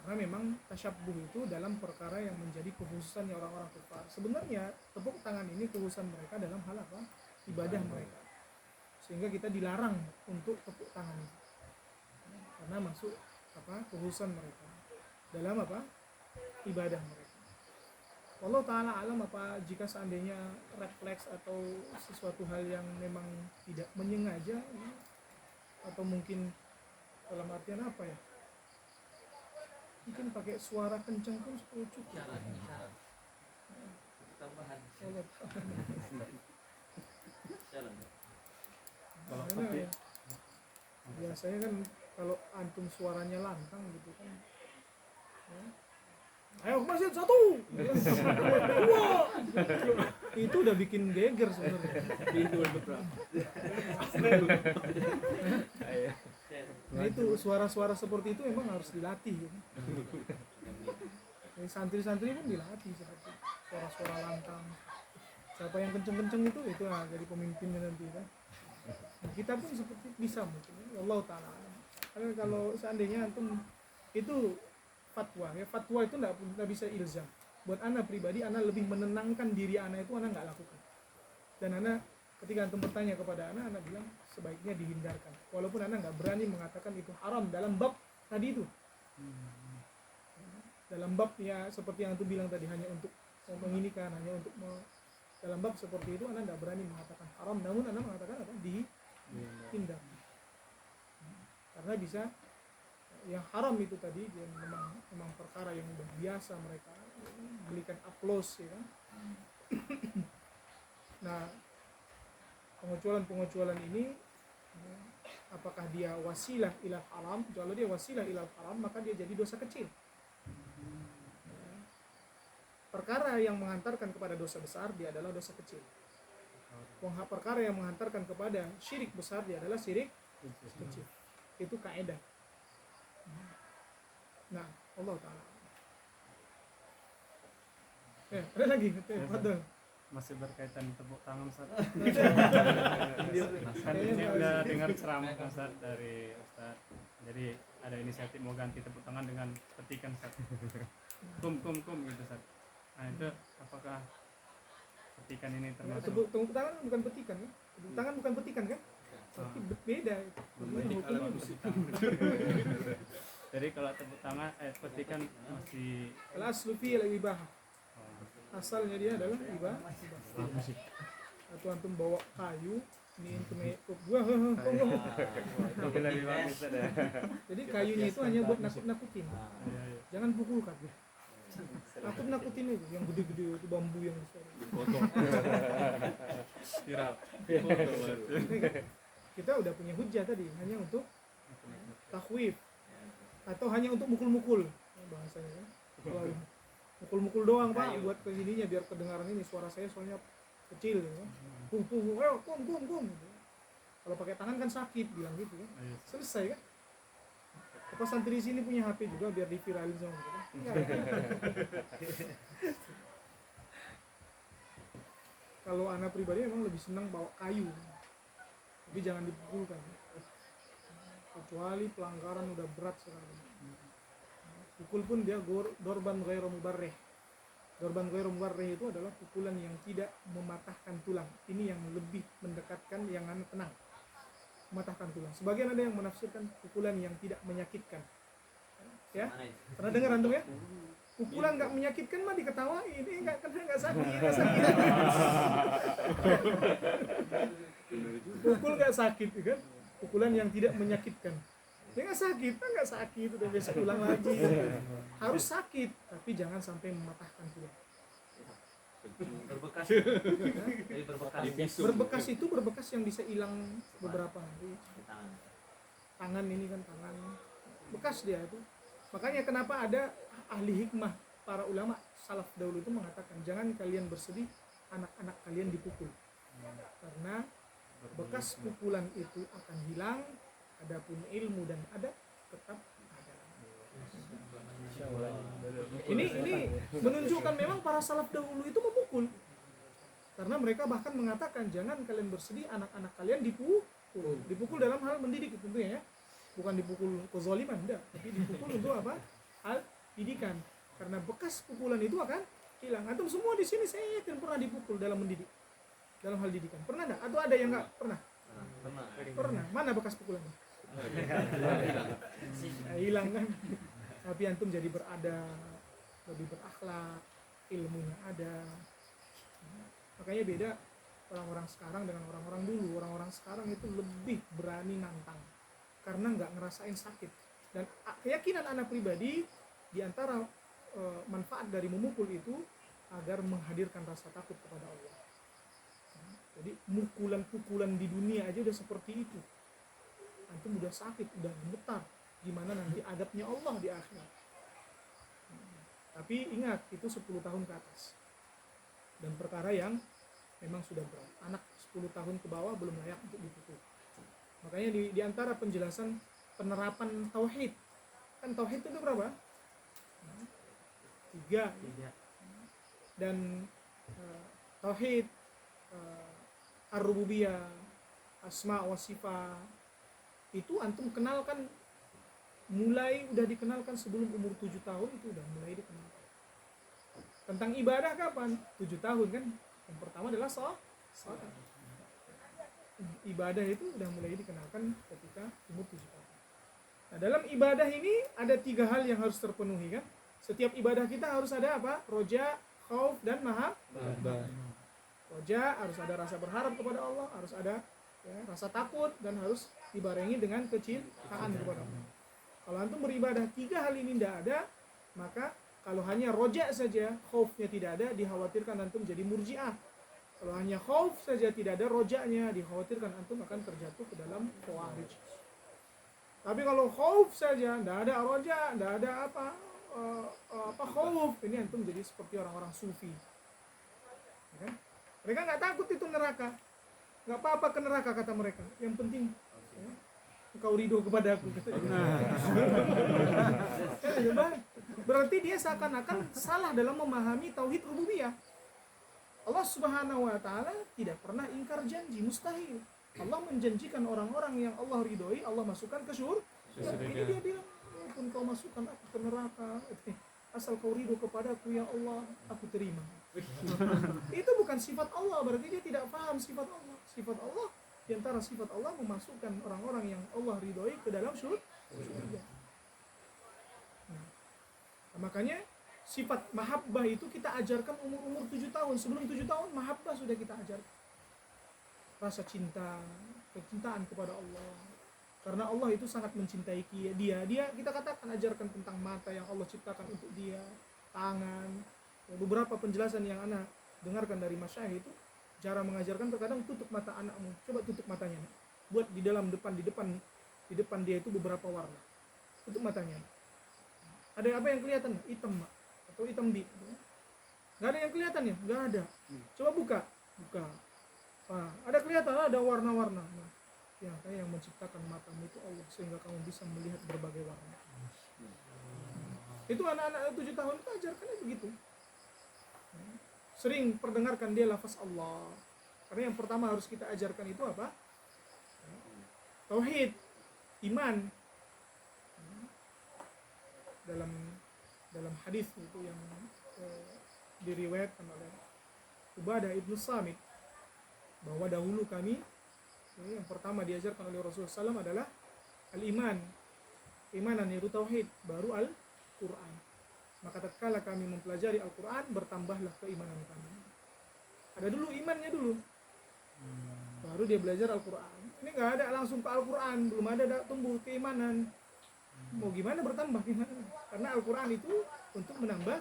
Karena memang tasyabbuh itu dalam perkara yang menjadi kekhususan orang-orang kufar. Sebenarnya tepuk tangan ini kekhususan mereka dalam hal apa? Ibadah mereka. Sehingga kita dilarang untuk tepuk tangan itu. Karena masuk kekhususan mereka dalam ibadah mereka. Allah Ta'ala alam jika seandainya refleks atau sesuatu hal yang memang tidak menyengaja ya, atau mungkin dalam artian apa ya, mungkin pakai suara kencang pun cukup. Tambahan. Allah Ta'ala. Jalan. Kalau Karena seperti ya, biasanya kan kalau antum suaranya lantang gitu kan ya, ayo ke masjid 1, 2, itu udah bikin geger sebenarnya. Pintu berapa? Nah itu suara-suara seperti itu memang harus dilatih gitu. Jadi santri-santri pun dilatih seperti suara-suara lantang. Siapa yang kenceng-kenceng itu jadi pemimpinnya nanti kan. Nah, kita pun seperti bisa mungkin. Allah Ta'ala. Karena kalau seandainya antum itu fatwa itu nggak bisa ilzam. Buat anak pribadi, anak lebih menenangkan diri anak itu anak nggak lakukan. Dan anak ketika antum bertanya kepada anak bilang sebaiknya dihindarkan. Walaupun anak nggak berani mengatakan itu haram dalam bab tadi itu. Dalam bab ya seperti yang antum bilang tadi hanya untuk menginikan, hanya untuk dalam bab seperti itu anak nggak berani mengatakan haram, namun anak mengatakan dihindar. Karena bisa yang haram itu tadi dia memang perkara yang udah biasa mereka belikan aplaus ya kan. Nah pengecualian ini apakah dia wasilah ilal haram? Kalau dia wasilah ilal haram maka dia jadi dosa kecil. Perkara yang menghantarkan kepada dosa besar dia adalah dosa kecil. Perkara yang menghantarkan kepada syirik besar dia adalah syirik kecil. Itu kaidah. Nah, Allah Ta'ala. Ada lagi? Betul. Masih berkaitan tepuk tangan Ustaz. Kan ini udah dengar ceramah Ustaz dari Ustaz. Jadi ada inisiatif mau ganti tepuk tangan dengan petikan Ustaz. Kum gitu Ustaz. Nah itu apakah petikan ini termasuk? Tepuk tangan bukan petikan kan? Tepuk tangan bukan petikan kan? Tapi beda. Memetik alat musik. Jadi kalau tepuk tangan petikan masih Al-aslu fi al-ibah. Asalnya dia adalah ibah. musik. Atau antum bawa kayu, ini antum gua. Mungkin lebih bagus Ustaz ya. Jadi kayunya itu hanya buat nakut-nakutin. Iya, iya. Jangan pukul kan. Nakut-nakutin itu yang gede-gede itu bambu yang besar. Dipotong. Viral. Foto baru. Kita udah punya hujah tadi hanya untuk takhwif atau hanya untuk mukul-mukul bahasanya kan. Kalau mukul-mukul doang Pak buat ke sininya biar kedengaran ini suara saya soalnya kecil gitu kan. Pung ayo kum gitu. Kalau pakai tangan kan sakit bilang gitu kan. Selesai kan. Apa santri di sini punya HP juga biar diviralin sama kita. Kalau anak pribadi memang lebih senang bawa kayu. Tapi jangan dipukulkan. Kecuali pelanggaran udah berat sekali. Pukul pun dia dorban ghairu mubarrih. Dorban ghairu mubarrih itu adalah pukulan yang tidak mematahkan tulang. Ini yang lebih mendekatkan yang tenang. Mematahkan tulang. Sebagian ada yang menafsirkan pukulan yang tidak menyakitkan. Ya? Pernah dengar antum ya? Pukulan nggak menyakitkan mah diketawain. Ini nggak sakit. Pukul nggak sakit kan? Pukulan yang tidak menyakitkan. Ya nggak sakit, udah besok ulang lagi. Harus sakit, tapi jangan sampai mematahkan tulang. Berbekas. Jadi berbekas. Berbekas yang bisa hilang beberapa hari. Di tangan. Tangan ini kan tangan bekas dia itu. Makanya kenapa ada ahli hikmah para ulama salaf dahulu itu mengatakan jangan kalian bersedih anak-anak kalian dipukul. Karena bekas pukulan itu akan hilang, adapun ilmu dan adab tetap ada. Ini menunjukkan memang para salaf dahulu itu memukul. Karena mereka bahkan mengatakan jangan kalian bersedih anak-anak kalian dipukul. Dipukul dalam hal mendidik tentunya ya. Bukan dipukul kezaliman, enggak, tapi dipukul untuk apa? Hal didikan. Karena bekas pukulan itu akan hilang. Antum semua di sini saya yakin pernah dipukul dalam mendidik. Dalam hal didikan. Pernah enggak? Atau ada yang enggak pernah? Pernah. Mana bekas pukulannya? Hilang kan? Tapi antum jadi beradab, lebih berakhlak, ilmunya ada. Makanya beda orang-orang sekarang dengan orang-orang dulu. Orang-orang sekarang itu lebih berani nantang karena nggak ngerasain sakit. Dan keyakinan anak pribadi diantara manfaat dari memukul itu agar menghadirkan rasa takut kepada Allah. Jadi pukulan-pukulan di dunia aja udah seperti itu. Antum udah sakit, udah gemetar. Gimana nanti adabnya Allah di akhirat. Tapi ingat itu 10 tahun ke atas. Dan perkara yang memang sudah berat. Anak 10 tahun ke bawah belum layak untuk dipukul. Makanya di antara penjelasan penerapan tauhid, kan tauhid itu berapa? 3. Dan tauhid ar-rububiyah, asma wa sifat itu antum kenalkan udah dikenalkan sebelum umur 7 tahun itu udah mulai dikenalkan. Tentang ibadah kapan? 7 tahun kan. Yang pertama adalah salat. Ibadah itu udah mulai dikenalkan ketika umur 7 tahun. Nah, dalam ibadah ini ada 3 hal yang harus terpenuhi kan. Setiap ibadah kita harus ada apa? Roja, khauf, dan mahabbah. Roja harus ada rasa berharap kepada Allah, harus ada ya, rasa takut, dan harus dibarengi dengan kecintaan kepada Allah. Kalau antum beribadah 3 hal ini tidak ada, maka kalau hanya roja saja, khaufnya tidak ada, dikhawatirkan antum jadi murji'ah. Kalau hanya khauf saja tidak ada rojanya, dikhawatirkan antum akan terjatuh ke dalam khawarij. Tapi kalau khauf saja, tidak ada roja, tidak ada khauf, ini antum jadi seperti orang-orang sufi. Ya kan? Mereka nggak takut itu neraka, nggak apa-apa ke neraka kata mereka. Yang penting ya, engkau ridho kepada aku. Berarti dia seakan-akan salah dalam memahami tauhid rububiyah. Allah Subhanahu wa taala tidak pernah ingkar janji, mustahil. Allah menjanjikan orang-orang yang Allah ridhoi, Allah masukkan ke surga. Ini dia bilang, walaupun kau masukkan aku ke neraka, asal kau ridho kepadaku ya Allah, aku terima. Itu bukan sifat Allah, berarti dia tidak paham sifat Allah. Sifat Allah, di antara sifat Allah memasukkan orang-orang yang Allah ridhoi ke dalam surga. Nah, makanya sifat mahabbah itu kita ajarkan umur-umur 7 tahun. Sebelum 7 tahun mahabbah sudah kita ajarkan. Rasa cinta, kecintaan kepada Allah. Karena Allah itu sangat mencintai dia. Kita katakan ajarkan tentang mata yang Allah ciptakan untuk dia, tangan. Ya, beberapa penjelasan yang anak dengarkan dari masyayikh itu, cara mengajarkan terkadang tutup mata anakmu. Coba tutup matanya. Buat di depan dia itu beberapa warna. Tutup matanya. Ada apa yang kelihatan? Hitam, Mak. Atau hitam di. Nggak ada yang kelihatan ya? Nggak ada. Coba buka. Nah, ada kelihatan, ada warna-warna. Nah, yang menciptakan matamu itu Allah, sehingga kamu bisa melihat berbagai warna. Itu anak-anak 7 tahun itu ajarkannya begitu. Sering perdengarkan dia lafaz Allah. Karena yang pertama harus kita ajarkan itu apa? Tauhid, iman. Dalam hadis itu yang diriwayatkan oleh Ubadah ibnu Samit, bahwa dahulu kami yang pertama diajarkan oleh Rasulullah SAW adalah al-iman, imanan yaitu tauhid, baru al-Quran. Maka tatkala kami mempelajari Al-Quran, bertambahlah keimanan kami. Ada dulu imannya dulu, baru dia belajar Al-Quran. Ini nggak ada langsung ke Al-Quran, belum ada tumbuh keimanan. Mau gimana bertambah keimanan? Karena Al-Quran itu untuk menambah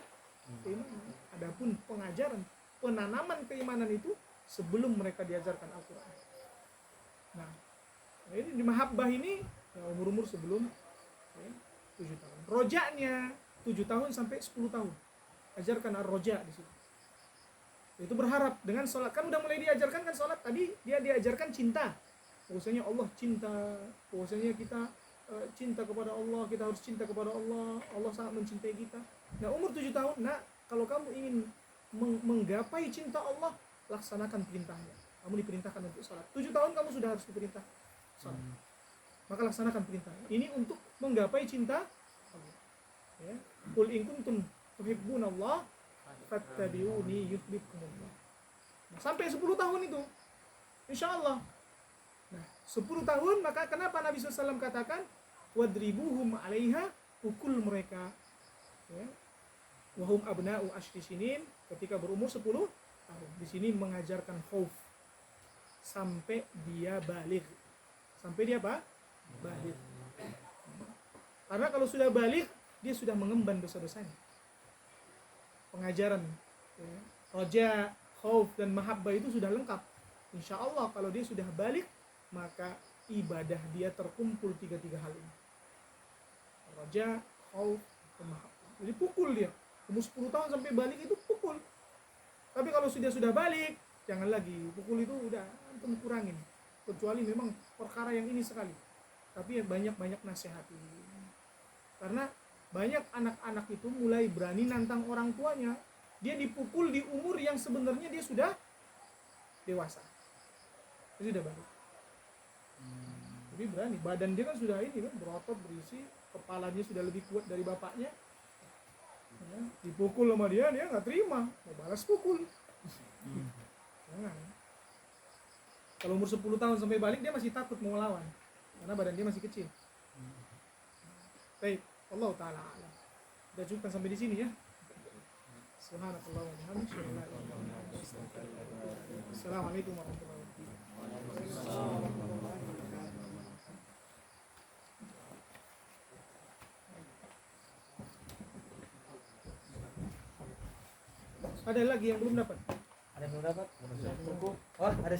keimanan. Adapun pengajaran, penanaman keimanan itu sebelum mereka diajarkan Al-Quran. Nah, ini di mahabbah ini ya, umur-umur sebelum 7 tahun. Rojanya 7 tahun sampai 10 tahun. Ajarkan ar-roja di situ. Itu berharap dengan sholat. Kan udah mulai diajarkan kan sholat. Tadi dia diajarkan cinta. Bahwasanya Allah cinta. Bahwasanya kita cinta kepada Allah. Kita harus cinta kepada Allah. Allah sangat mencintai kita. Nah, umur 7 tahun. Nah, kalau kamu ingin menggapai cinta Allah, laksanakan perintahnya. Kamu diperintahkan untuk sholat. 7 tahun kamu sudah harus diperintah sholat. Maka laksanakan perintahnya. Ini untuk menggapai cinta Allah. Ya. Qul in kuntum tuhibbunallah fattabi'uni yuhibbukumullah. Nah, sampai 10 tahun itu. Insyaallah. Nah, 10 tahun maka kenapa Nabi SAW katakan wadribuhum 'alaiha, pukul mereka. Ya. Wahum abna'u ashri sinin, ketika berumur 10 tahun. Di sini mengajarkan khauf sampai dia balik. Sampai dia apa? Balik. Karena kalau sudah balik, dia sudah mengemban dosa-dosanya. Pengajaran ya, roja, khauf dan mahabbah itu sudah lengkap. Insya Allah kalau dia sudah balik, maka ibadah dia terkumpul 3 hal ini. Roja, khauf, dan mahabbah. Jadi pukul dia. Umur 10 tahun sampai balik itu pukul. Tapi kalau sudah balik, jangan lagi. Pukul itu udah antum kurangin. Kecuali memang perkara yang ini sekali. Tapi ya banyak-banyak nasihati. Karena banyak anak-anak itu mulai berani nantang orang tuanya. Dia dipukul di umur yang sebenarnya dia sudah dewasa. Dia sudah balik. Jadi berani. Badan dia kan sudah ini kan, berotot, berisi. Kepalanya sudah lebih kuat dari bapaknya. Ya, dipukul sama dia nggak terima. Mau balas pukul. Jangan. Kalau umur 10 tahun sampai balik dia masih takut mau lawan. Karena badan dia masih kecil. Baik, Allah Ta'ala alam. Kita cukupkan sampai di sini ya. Subhanakallah wa bihamdika. Assalamualaikum warahmatullahi wabarakatuh. Ada lagi yang belum dapat? Ada dapat buku. Oh, ada